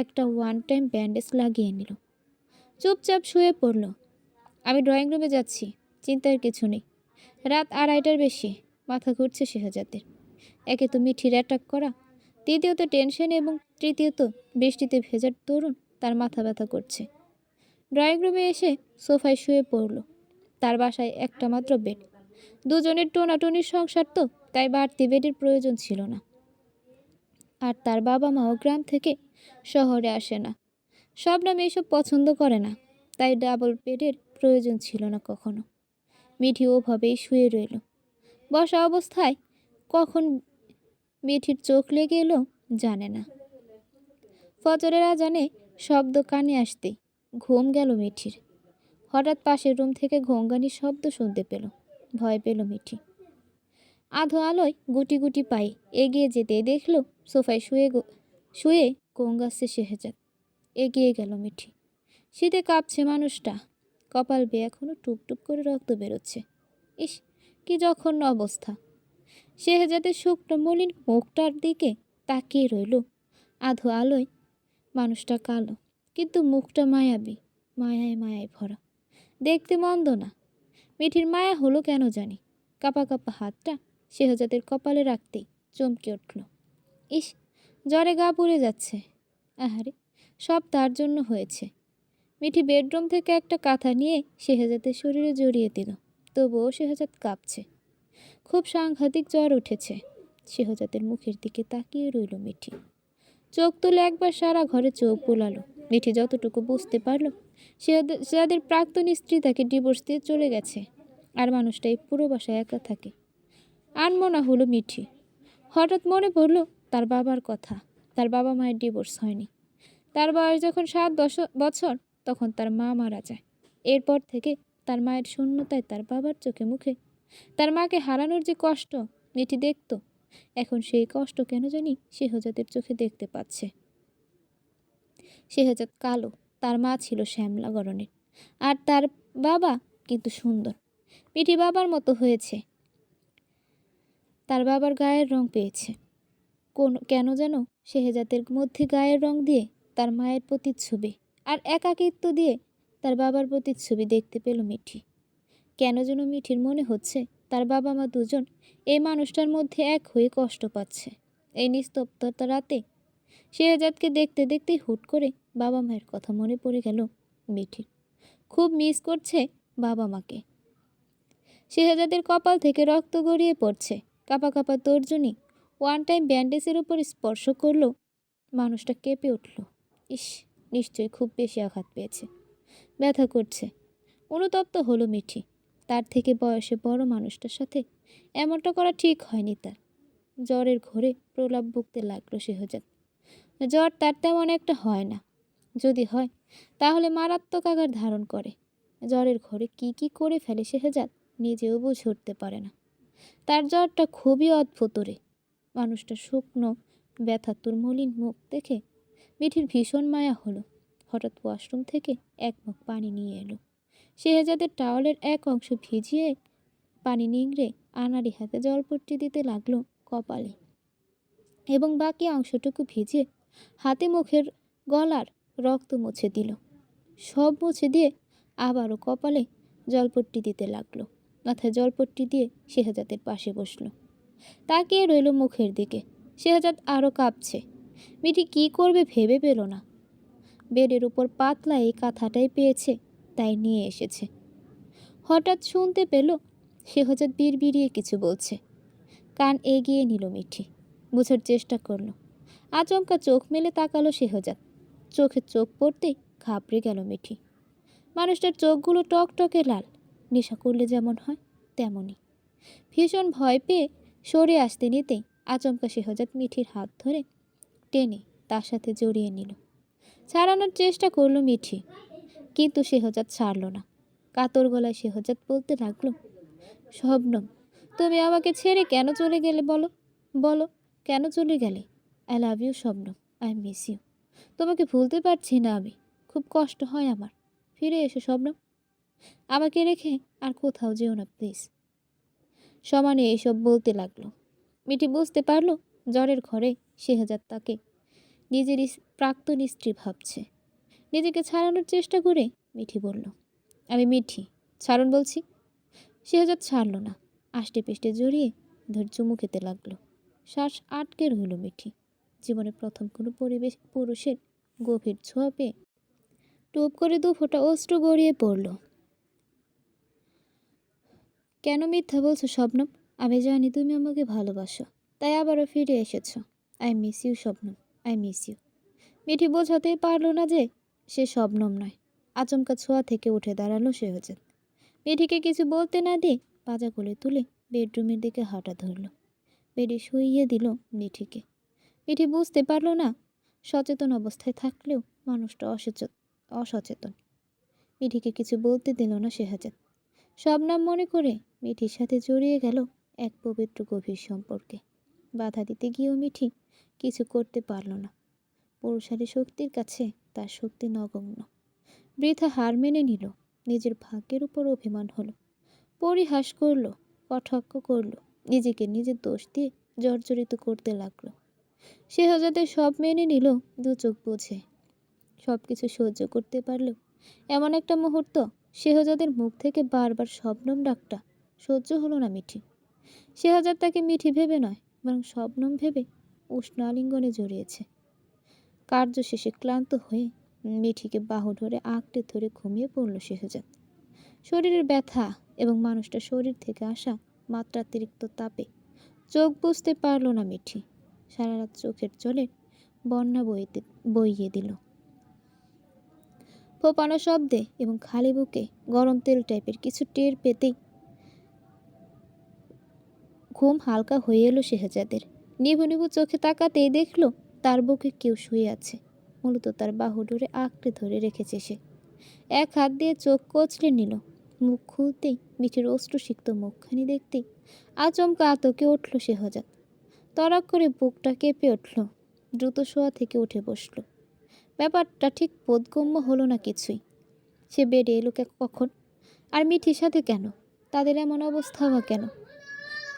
একটা ওয়ান টাইম ব্যান্ডেজ লাগিয়ে নিল। চুপচাপ শুয়ে পড়ল। আমি ড্রয়িং রুমে যাচ্ছি, চিন্তার কিছু নেই। রাত 2:30টার বেশি। মাথা ঘুরছে শেহজাদের। একে তো মিঠির অ্যাটাক করা, দ্বিতীয়ত টেনশন, এবং তৃতীয়ত বৃষ্টিতে ভেজার দরুন তার মাথা ব্যথা করছে। ড্রয়িং রুমে এসে সোফায় শুয়ে পড়ল। তার বাসায় একটা মাত্র বেড। দুজনের টোনাটুনির সংসার তো, তাই বাড়তি বেডের প্রয়োজন ছিল না। আর তার বাবা মাও গ্রাম থেকে শহরে আসে না। শবনম এইসব পছন্দ করে না, তাই ডাবল বেডের প্রয়োজন ছিল না কখনো। মিঠি ওভাবেই শুয়ে রইল। বসা অবস্থায় কখন মিঠির চোখ লেগে এলো জানে না। ফজরের আজানে শব্দ কানে আসতেই ঘুম গেল মিঠির। হঠাৎ পাশের রুম থেকে ঘোঙ্গানির শব্দ শুনতে পেল। ভয় পেল মিঠি। আধো আলোয় গুটি গুটি পায়ে এগিয়ে যেতে দেখল সোফায় শুয়ে গঙ্গাচ্ছে শেহজাদ। এগিয়ে গেল মিঠি। শীতে কাঁপছে মানুষটা। কপাল বেয়ে এখনো টুপটুপ করে রক্ত বেরোচ্ছে। ইস, কি জঘন্য অবস্থা। শেহজাদের শুকনো মলিন মুখটার দিকে তাকিয়ে রইল। আধো আলোয় মানুষটা কালো, কিন্তু মুখটা মায়াবী, মায়ায় মায়ায় ভরা। দেখতে মন্দ না। মিঠির মায়া হলো কেন জানি। কাপা কাপা হাতটা শেহজাদের কপালে রাখতেই চমকে উঠল। ইস, জ্বরে গা পুড়ে যাচ্ছে। আহারে, সব তার জন্য হয়েছে। মিঠি বেডরুম থেকে একটা কাঁথা নিয়ে শেহজাদের শরীরে জড়িয়ে দিল। তবুও শেহজাদ কাঁপছে। খুব সাংঘাতিক জ্বর উঠেছে। শেহজাদের মুখের দিকে তাকিয়ে রইল মিঠি। চোখ তুলে একবার সারা ঘরে চোখ বোলালো। মিঠি যতটুকু বুঝতে পারল, শেহজাদের প্রাক্তন স্ত্রী তাকে ডিভোর্স দিয়ে চলে গেছে। আর মানুষটা এই পুরো বাসায় একা থাকে। আনমনা হলো মিঠি। হঠাৎ মনে পড়ল তার বাবার কথা। তার বাবা মায়ের ডিভোর্স হয়নি। তার বয়স যখন 7-10 বছর, তখন তার মা মারা যায়। এরপর থেকে তার মায়ের শূন্যতায় তার বাবার চোখে মুখে তার মাকে হারানোর যে কষ্ট মিঠি দেখত, এখন সেই কষ্ট কেন জানি শেহজাদের চোখে দেখতে পাচ্ছে। শেহজাদ কালো, তার মা ছিল শ্যামলা গড়নের, আর তার বাবা কিন্তু সুন্দর। মিঠি বাবার মতো হয়েছে। তার বাবার গায়ের রং পেয়েছে। কেন যেন শেহজাদের মধ্যে গায়ের রং দিয়ে তার মায়ের প্রতিচ্ছবি, আর একাকিত্ব দিয়ে তার বাবার প্রতিচ্ছবি দেখতে পেল মিঠি। কেন যেন মিঠির মনে হচ্ছে তার বাবা মা দুজন এই মানুষটার মধ্যে এক হয়ে কষ্ট পাচ্ছে। এই নিস্তব্ধতা রাতে শেহজাদকে দেখতে দেখতেই হুট করে বাবা মায়ের কথা মনে পড়ে গেল মিঠির। খুব মিস করছে বাবা মাকে। শেহজাদের কপাল থেকে রক্ত গড়িয়ে পড়ছে। কাঁপা কাঁপা তর্জনী ওয়ান টাইম ব্যান্ডেজের উপর স্পর্শ করলো। মানুষটা কেঁপে উঠল। ইস, নিশ্চয়ই খুব বেশি আঘাত পেয়েছে, ব্যথা করছে। অনুতপ্ত হলো মিঠি। তার থেকে বয়সে বড় মানুষটার সাথে এমনটা করা ঠিক হয়নি তার। জ্বরের ঘোরে প্রলাপ বকতে লাগলো শেহজাদ। জ্বর তার তেমন একটা হয় না, যদি হয় তাহলে মারাত্মক আকার ধারণ করে। জ্বরের ঘোরে কি কি করে ফেলে শেহজাদ নিজেও বুঝে উঠতে পারে না। তার জ্বরটা খুবই অদ্ভুত রে। মানুষটা শুকনো ব্যথাতুর মলিন মুখ দেখে মিঠির ভীষণ মায়া হলো। হঠাৎ ওয়াশরুম থেকে এক মগ পানি নিয়ে এলো। শেহজাদের টাওয়ালের এক অংশ ভিজিয়ে পানি নিংড়ে আনাড়ি হাতে জলপট্টি দিতে লাগলো কপালে, এবং বাকি অংশটুকু ভিজিয়ে হাতে মুখের গলার রক্ত মুছে দিল। সব মুছে দিয়ে আবারও কপালে জলপট্টি দিতে লাগলো। মাথায় জলপট্টি দিয়ে শেহজাদের পাশে বসলো। তাকিয়ে রইল মুখের দিকে। শেহজাদ আরও কাঁপছে। মিঠি কি করবে ভেবে পেল না। বেডের উপর পাতলা এই কাঁথাটাই পেয়েছে, তাই নিয়ে এসেছে। হঠাৎ শুনতে পেল শেহজাদ বিড়বিড়িয়ে কিছু বলছে। কান এগিয়ে নিল মিঠি, বোঝার চেষ্টা করল। আচমকা চোখ মেলে তাকালো শেহজাদ। চোখে চোখ পড়তেই ঘাবড়ে গেল মিঠি। মানুষটার চোখগুলো টকটকে লাল, নেশা করলে যেমন হয় তেমনই। ভীষণ ভয় পেয়ে সরে আসতে নিতেই আচমকা শেহজাদ মিঠির হাত ধরে টেনে তার সাথে জড়িয়ে নিল। ছাড়ানোর চেষ্টা করলো মিঠি, কিন্তু শেহজাদ ছাড়ল না। কাতর গলায় শেহজাদ বলতে লাগলো, শবনম, তুমি আমাকে ছেড়ে কেন চলে গেলে বলো? বলো কেন চলে গেলে? I love you Shabnam, I miss you. তোমাকে ভুলতে পারছি না আমি, খুব কষ্ট হয় আমার। ফিরে এসো শবনম, আমাকে রেখে আর কোথাও যেও না প্লিজ। সমানে এইসব বলতে লাগলো। মিঠি বুঝতে পারল জ্বরের ঘরে শেহজাদ তাকে নিজের প্রাক্তন স্ত্রী ভাবছে। নিজেকে ছাড়ানোর চেষ্টা করে মিঠি বলল, আমি মিঠি, ছাড়ুন বলছি। শেহজাদ ছাড়ল না। আষ্টে পিষ্টে জড়িয়ে ধৈর্য মুখেতে লাগলো। শ্বাস আটকে রইল মিঠি। জীবনে প্রথম কোনো পুরুষের গভীর ছোঁয়া পেয়ে টুপ করে দু ফোঁটা অশ্রু গড়িয়ে পড়ল। কেন মিথ্যা বলছো শবনম? আমি জানি তুমি আমাকে ভালোবাসো, তাই আবারও ফিরে এসেছো। I miss you Shabnam, I miss you. Mithi বোঝাতেই পারল না যে সে শবনম নয়। আচমকা ছোঁয়া থেকে উঠে দাঁড়ালো শেহজাদ। মিঠিকে কিছু বলতে না দিয়ে পাজা কোলে তুলে বেডরুমের দিকে হাঁটা ধরল। বেডে শুইয়ে দিল মিঠিকে। মিঠি বুঝতে পারল না সচেতন অবস্থায় থাকলেও মানুষটা অসচেতন। মিঠিকে কিছু বলতে দিল না শেহজাদ। শবনম মনে করে মিঠির সাথে জড়িয়ে গেল এক পবিত্র গভীর সম্পর্কে। বাধা দিতে গিয়েও মিঠি কিছু করতে পারল না। পুরুষালী শক্তির কাছে তার শক্তি নগণ্য। বৃথা হার মেনে নিল। নিজের ভাগ্যের উপর অভিমান হলো। পরিহাস করলো, কটাক্ষ করলো, নিজেকে নিজের দোষ দিয়ে জর্জরিত করতে লাগলো। শেহজাদের সব মেনে নিল দু চোখ বুঝে। সব কিছু সহ্য করতে পারলেও এমন একটা মুহূর্ত শেহজাদের মুখ থেকে বারবার শবনম ডাকটা সহ্য হলো না মিঠি। শেহজাদ তাকে মিঠি ভেবে নয়, বরং শবনম ভেবে উষ্ণ আলিঙ্গনে জড়িয়েছে। কার্য শেষে ক্লান্ত হয়ে মিঠিকে বাহু ধরে আঁকড়ে ধরে ঘুমিয়ে পড়ল শেহজাদ। শরীরের ব্যথা এবং মানুষটার শরীর থেকে আসা মাত্রাতিরিক্ত তাপে চোখ বুঝতে পারল না মিঠি। সারা রাত চোখের জলে বন্যা বইয়ে দিল। ফোপানো শব্দে এবং খালি বুকে গরম তেল টাইপের কিছু টের পেতেই ঘুম হালকা হয়ে এলো শেহজাদের। নিভু নিভু চোখে তাকাতেই দেখল তার বুকে কেউ শুয়ে আছে। মূলত তার বাহু ডোরে আঁকড়ে ধরে রেখেছে সে। এক হাত দিয়ে চোখ কচলে নিল। মুখ খুলতেই মিঠির অশ্রুসিক্ত মুখখানি দেখতেই আচমকা আতকে উঠল শেহজাদ। তড়াক করে বুকটা কেঁপে উঠল। দ্রুত শোয়া থেকে উঠে বসল। ব্যাপারটা ঠিক বোধগম্য হলো না কিছুই। সে বেডে এলো কখন? আর মিঠির সাথে কেন? তাদের এমন অবস্থা বা কেন?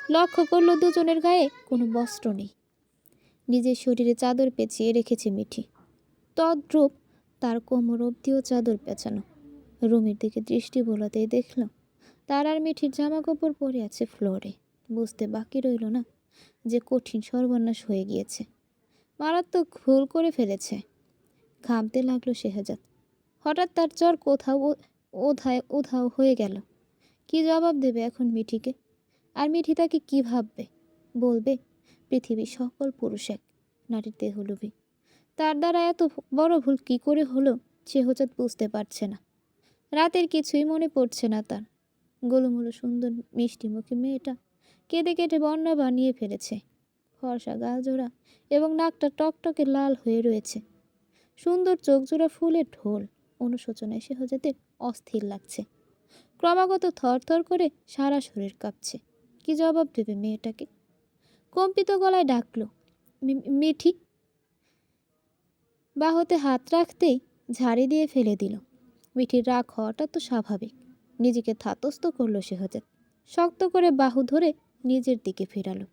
লক্ষ্য করল দুজনের গায়ে কোনো বস্ত্র নেই। নিজের শরীরে চাদর পেঁচিয়ে রেখেছে মিঠি। তদ্রূপ তার কোমর অবধিও চাদর পেঁচানো। রুমের দিকে দৃষ্টি বোলাতেই দেখল তার আর মিঠির জামা কাপড় পরে আছে ফ্লোরে। বুঝতে বাকি রইল না যে কঠিন সর্বনাশ হয়ে গিয়েছে, মারাত্মক ভুল করে ফেলেছে। ঘামতে লাগলো শেহজাদ। হঠাৎ তার জ্বর কোথাও উধাও হয়ে গেল। কি জবাব দেবে এখন মিঠিকে? আর মিঠি তাকে কি ভাববে? বলবে পৃথিবীর সকল পুরুষ এক, নারীর দেহলোভী। তার দ্বারা এত বড় ভুল কি করে হলো শেহজাদ বুঝতে পারছে না। রাতের কিছুই মনে পড়ছে না তার। গোলুমোলু সুন্দর মিষ্টি মুখে মেয়েটা কেঁদে কেটে বন্যা বানিয়ে ফেলেছে। ফর্সা গালজোড়া এবং নাকটা টকটকে লাল হয়ে রয়েছে। সুন্দর চোখজোড়া ফুলের ঢোল। অনুশোচনায় শেহজাদের অস্থির লাগছে। ক্রমাগত থরথর করে সারা শরীর কাঁপছে। কি জবাব দেবে মেয়েটাকে? কম্পিত গলায় ডাকল, মিঠি। বাহুতে হাত রাখতেই ঝাড়ি দিয়ে ফেলে দিল। মিঠির রাগ হওয়াটা তো স্বাভাবিক। নিজেকে ধাতস্থ করলো শেহজাদ। শক্ত করে বাহু ধরে নিজের দিকে ফেরালো।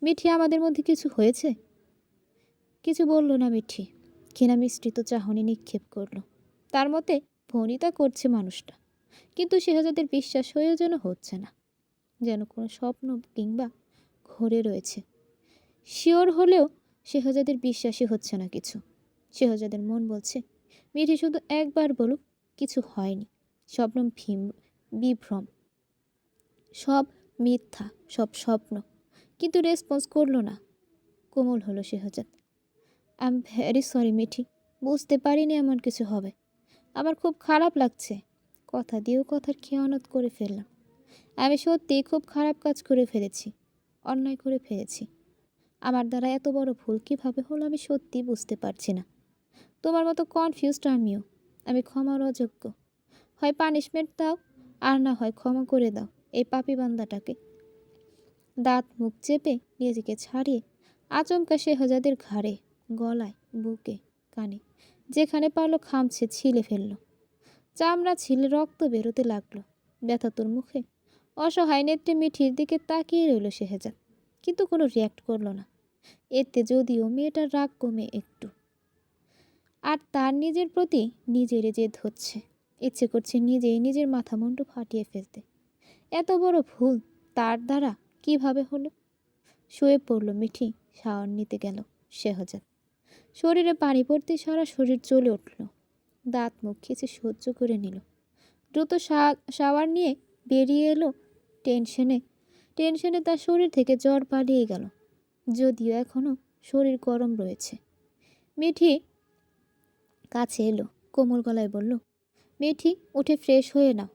মিঠি, আমাদের মধ্যে কিছু হয়েছে? কিছু বলল না মিঠি। ক্ষীণা মিশ্রিত চাহনি নিক্ষেপ করল। তার মতে ভনিতা করছে মানুষটা, কিন্তু শেহজাদের বিশ্বাস হয়েও যেন হচ্ছে না। যেন কোনো স্বপ্ন কিংবা ঘোরে রয়েছে। শিওর হলেও শেহজাদের বিশ্বাসই হচ্ছে না কিছু। শেহজাদের মন বলছে মিঠি শুধু একবার বলুক কিছু হয়নি, স্বপ্ন বিভ্রম, সব মিথ্যা, সব স্বপ্ন। কিন্তু রেসপন্স করলো না। কোমল হলো Shehzad. I am very sorry Mithi, বুঝতে পারিনি এমন কিছু হবে। আমার খুব খারাপ লাগছে। কথা দিয়েও কথার খেয়ানত করে ফেললাম। আমি সত্যিই খুব খারাপ কাজ করে ফেলেছি, অন্যায় করে ফেলেছি। আমার দ্বারা এত বড় ভুল কীভাবে হলো আমি সত্যিই বুঝতে পারছি না। তোমার মতো কনফিউজড আমিও। আমি ক্ষমার অযোগ্য। হয় পানিশমেন্ট দাও, আর না হয় ক্ষমা করে দাও এই পাপী বান্দাটাকে। দাঁত মুখ চেপে নিজেকে ছাড়িয়ে আচমকা শেহজাদের ঘাড়ে, গলায়, বুকে, কানে যেখানে পারলো খামছে ছিলে ফেলল। চামড়া ছিলে রক্ত বেরোতে লাগলো। ব্যথাতুর মুখে অসহায় নেত্রে মিঠির দিকে তাকিয়ে রইল শেহজাদ, কিন্তু কোনো রিয়াক্ট করলো না। এতে যদিও মেয়েটার রাগ কমে একটু, আর তার নিজের প্রতি নিজেরই জেদ হচ্ছে। ইচ্ছে করছে নিজেই নিজের মাথা মুন্ডু ফাটিয়ে ফেলতে। এত বড় ভুল তার দ্বারা কিভাবে হলো? শুয়ে পড়ল মিঠি। শাওয়ার নিতে গেল শেহজাদ। শরীরে পানি পড়তে সারা শরীর জ্বলে উঠল। দাঁত মুখ খিচে সহ্য করে নিল। দ্রুত শাওয়ার নিয়ে বেরিয়ে এলো। টেনশনে তার শরীর থেকে জ্বর পালিয়ে গেল, যদিও এখনও শরীর গরম রয়েছে। মিঠি কাছে এলো, কোমল গলায় বলল, মিঠি উঠে ফ্রেশ হয়ে নাও,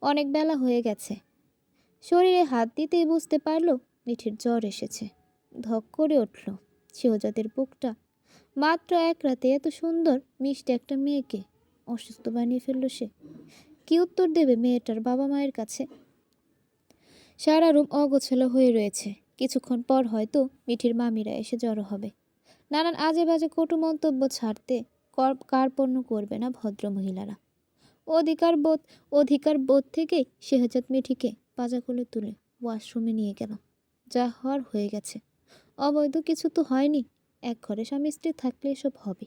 অনেক বেলা হয়ে গেছে। শরীরে হাত দিতেই বুঝতে পারল মিঠির জ্বর এসেছে। ধক করে উঠল শেহজাদের বুকটা। মাত্র এক রাতে এত সুন্দর মিষ্টি একটা মেয়েকে অসুস্থ বানিয়ে ফেলল সে। কি উত্তর দেবে মেয়েটার বাবা মায়ের কাছে? সারা রুম অগোছালো হয়ে রয়েছে। কিছুক্ষণ পর হয়তো মিঠির মামিরা এসে জড়ো হবে। নানান আজে বাজে কটু মন্তব্য ছাড়তে কার্পণ্য করবে না ভদ্র মহিলারা। অধিকার বোধ থেকেই শেহজাদ মিঠিকে পাজা কোলে তুলে ওয়াশরুমে নিয়ে গেল। যা হওয়ার হয়ে গেছে। অবৈধ কিছু তো হয়নি। এক ঘরে স্বামী স্ত্রী থাকলে এসব হবে,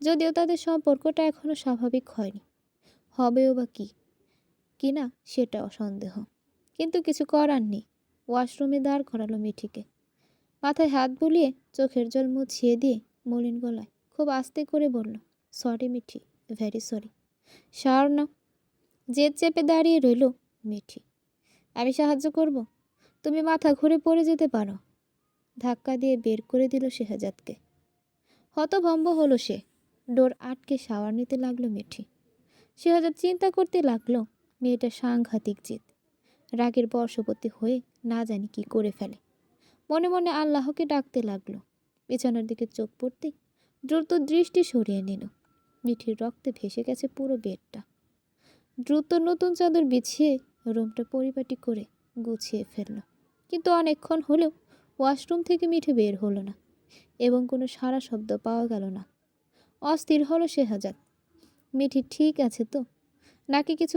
যদিও তাদের সম্পর্কটা এখনো স্বাভাবিক হয়নি। হবেও বা কিনা সেটাও সন্দেহ, কিন্তু কিছু করার নেই। ওয়াশরুমে দাঁড় করালো মিঠিকে। মাথায় হাত বুলিয়ে চোখের জল মুছিয়ে দিয়ে মলিন গলায় খুব আস্তে করে বলল, sorry Mithi, very sorry. Shower নাও। জেদ চেপে দাঁড়িয়ে রইল মিঠি। আমি সাহায্য করব? তুমি মাথা ঘুরে পড়ে যেতে পারো। ধাক্কা দিয়ে বের করে দিল শেহজাদকে। হতভম্ব হলো সে। ডোর আটকে শাওয়ার নিতে লাগলো মিঠি। শেহজাদ চিন্তা করতে লাগলো মেয়েটা সাংঘাতিক জেদ। রাগের বশবর্তী হয়ে না জানি কি করে ফেলে। মনে মনে আল্লাহকে ডাকতে লাগলো। বিছানার দিকে চোখ পড়তে দ্রুত দৃষ্টি সরিয়ে নিল। মিঠির রক্তে ভেসে গেছে পুরো বেডটা। দ্রুত নতুন চাদর বিছিয়ে রুমটা পরিপাটি করে গুছিয়ে ফেলল। কিন্তু অনেকক্ষণ হলেও ওয়াশরুম থেকে মিঠি বের হলো না, এবং কোনো সাড়া শব্দ পাওয়া গেল না। অস্থির হলো শেহজাদ। মিঠি ঠিক আছে তো, নাকি কিছু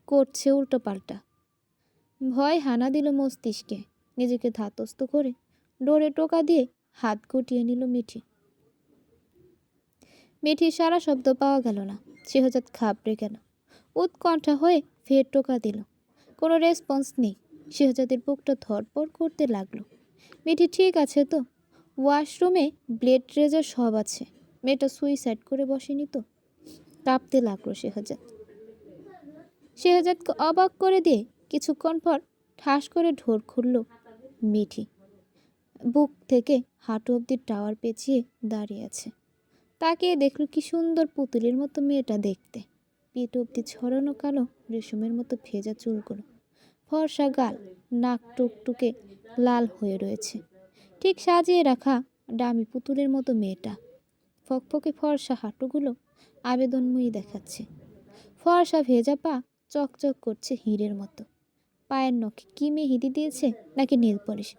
করছে উল্টো পাল্টা? ভয় হানা দিল মস্তিষ্কে। নিজেকে ধাতস্থ করে ডোরে টোকা দিয়ে হাত গুটিয়ে নিল মিঠি। মিঠির সারা শব্দ পাওয়া গেল না। শেহজাদ ঘাবড়ে গেল। উৎকণ্ঠা হয়ে ফের টোকা দিল। কোনো রেসপন্স নেই। শেহজাদের বুকটা ধড়পড় করতে লাগলো। মিঠি ঠিক আছে তো? ওয়াশরুমে ব্লেড রেজার সব আছে। মেয়েটা সুইসাইড করে বসেনি তো? কাঁপতে লাগলো শেহজাদ। শেহজাদকে অবাক করে দিয়ে কিছুক্ষণ পর ঠাস করে ঢোর খুলল মিঠি। বুক থেকে হাঁটু অব্দি টাওয়ার পেঁচিয়ে দাঁড়িয়ে আছে। তাকিয়ে দেখল কি সুন্দর পুতুলের মতো মেয়েটা দেখতে। পিঠ অব্দি ছড়ানো কালো রেশমের মতো ভেজা চুলগুলো, ফর্সা গাল, নাক টুকটুকে লাল হয়ে রয়েছে। ঠিক সাজিয়ে রাখা ডামি পুতুলের মতো মেয়েটা। ফকফকে ফর্সা হাঁটুগুলো আবেদনময়ী দেখাচ্ছে। ফর্সা ভেজা পা চকচক করছে হীরের মতো। পায়ের নখে কি মেহেদি দিয়েছে নাকি নীল পলিশ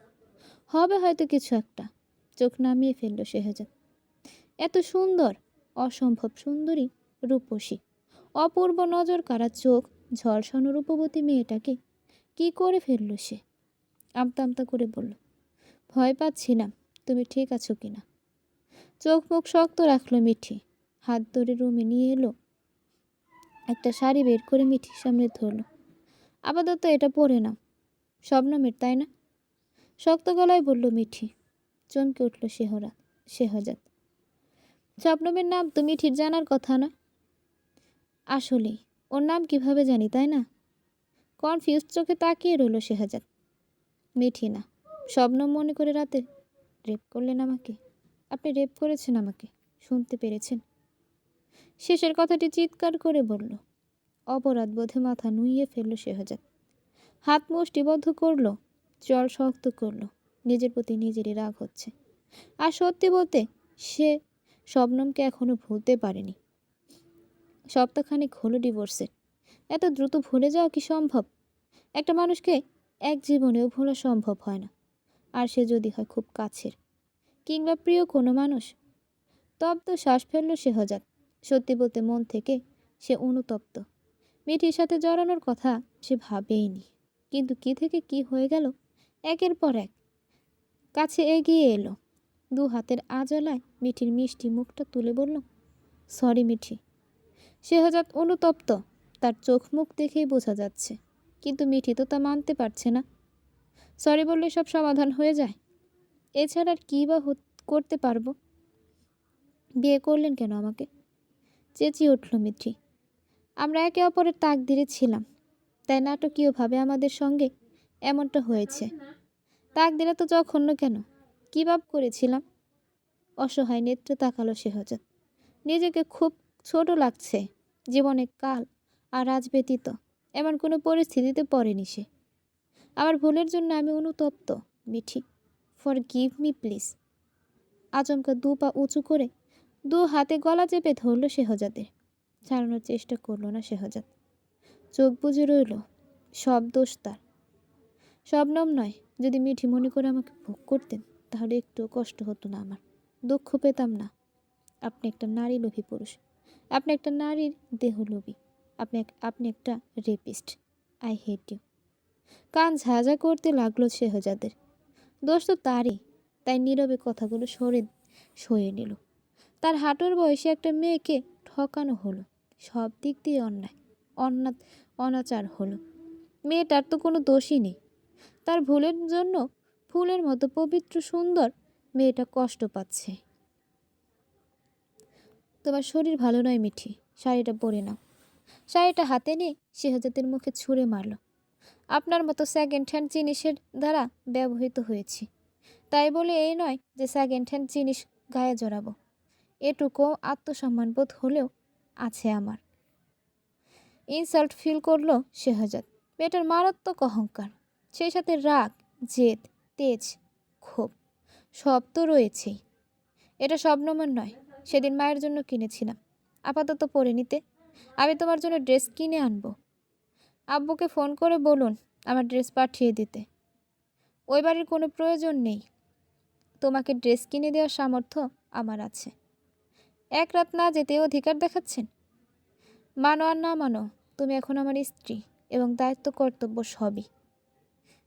হবে হয়তো কিছু একটা। চোখ নামিয়ে ফেলল শেহজাদ। এত সুন্দর, অসম্ভব সুন্দরী, রূপসী, অপূর্ব নজর কাড়া চোখ ঝলসানো রূপবতী মেয়েটাকে কি করে ফেলল সে? আমতা আমতা করে বলল, ভয় পাচ্ছিলাম তুমি ঠিক আছো কিনা। চোখ মুখ শক্ত রাখলো মিঠি। হাত ধরে রুমে নিয়ে এলো। একটা শাড়ি বের করে মিঠির সামনে ধরল। আপাতত এটা পরে নাও। শবনমের তাই না? শক্ত গলায় বলল মিঠি। চমকে উঠল শেহজাদ। শবনমের নাম তো মিঠির জানার কথা না। আসলেই ওর নাম কিভাবে জানি, তাই না? কনফিউজ চোখে তাকিয়ে রইল শেহজাদ। মিঠি না, শবনম মনে করে রাতে রেপ করলেন আমাকে। আপনি রেপ করেছেন আমাকে, শুনতে পেরেছেন? শেষের কথাটি চিৎকার করে বলল। অপরাধ বোধে মাথা নুইয়ে ফেলল শেহজাদ। হাত মুষ্টিবদ্ধ করল, জল শক্ত করল। নিজের প্রতি নিজেরই রাগ হচ্ছে। আর সত্যি বলতে সে শবনমকে এখনো ভুলতে পারেনি। সপ্তাহখানেক হলো ডিভোর্সের। এত দ্রুত ভুলে যাওয়া কি সম্ভব? একটা মানুষকে এক জীবনেও ভোলা সম্ভব হয় না। আর সে যদি হয় খুব কাছের কিংবা প্রিয় কোনো মানুষ। তপ্ত শ্বাস ফেলল শেহজাদ। সত্যি বলতে মন থেকে সে অনুতপ্ত। মিঠির সাথে জড়ানোর কথা সে ভাবেইনি। কিন্তু কি থেকে কি হয়ে গেল একের পর এক। কাছে এগিয়ে এলো। দু হাতের আজলায় মিঠির মিষ্টি মুখটা তুলে বলল, সরি মিঠি। শেহজাদ অনুতপ্ত। তার চোখ মুখ দেখেই বোঝা যাচ্ছে। কিন্তু মিঠি তো তা মানতে পারছে না। সরি বললে সব সমাধান হয়ে যায়? এছাড়া আর কী বা করতে পারবো? বিয়ে করলেন কেন আমাকে? চেঁচিয়ে উঠল মিঠি। আমরা একে অপরের তাকদিরে ছিলাম, তাই নাটকীয়ভাবে আমাদের সঙ্গে এমনটা হয়েছে। তাকদিরে তো জঘন্য কেন? কী পাপ করেছিলাম? অসহায় নেত্রে তাকালো শেহজাদ। নিজেকে খুব ছোট লাগছে। জীবনে কাল আর আজ ব্যতীত এমন কোনো পরিস্থিতিতে পড়েনি সে। আমার ভুলের জন্য আমি অনুতপ্ত Mithi. For give me please. আচমকা দু পা উঁচু করে দু হাতে গলা চেপে ধরল শেহজাদের। ছাড়ানোর চেষ্টা করলো না শেহজাদ। চোখ বুজে রইল। সব দোষ তার। শবনম নয়, যদি মিঠি মনে করে আমাকে ভোগ করতেন তাহলে একটুও কষ্ট হতো না আমার, দুঃখ পেতাম না। আপনি একটা নারী লোভী পুরুষ। আপনি একটা নারীর দেহলোভী। আপনি একটা রেপিস্ট। I hate you. কান ঝাঁঝা করতে লাগলো শেহজাদের। দোষ তো তারই, তাই নীরবে কথাগুলো সয়ে নিল। তার হাঁটুর বয়সে একটা মেয়েকে ঠকানো হলো। সব দিক দিয়ে অনাচার হলো। মেয়েটার তো কোনো দোষই নেই। তার ভুলের জন্য ফুলের মতো পবিত্র সুন্দর মেয়েটা কষ্ট পাচ্ছে। তোমার শরীর ভালো নয় মিঠি, শাড়িটা পরে নাও। শাড়িটা হাতে নিয়ে শেহজাদের মুখে ছুঁড়ে মারল। আপনার মতো সেকেন্ড হ্যান্ড জিনিসের দ্বারা ব্যবহৃত হয়েছি, তাই বলে এই নয় যে সেকেন্ড হ্যান্ড জিনিস গায়ে জড়াবো। এটুকু আত্মসম্মানবোধ হলেও আছে আমার। ইনসাল্ট ফিল করলো শেহজাদ। মেয়েটার মারাত্মক অহংকার, সেই সাথে রাগ, জেদ, তেজ, ক্ষোভ সব তো রয়েছেই। এটা শবনমের নয়, সেদিন মায়ের জন্য কিনেছিলাম। আপাতত পরে নিতে। আমি তোমার জন্য ড্রেস কিনে আনবো। আব্বুকে ফোন করে বলুন আমার ড্রেস পাঠিয়ে দিতে। ওই বাড়ির কোনো প্রয়োজন নেই। তোমাকে ড্রেস কিনে দেওয়ার সামর্থ্য আমার আছে। এক রাত না যেতে অধিকার দেখাচ্ছেন? মানো আর না মানো, তুমি এখন আমার স্ত্রী এবং দায়িত্ব কর্তব্য সবই।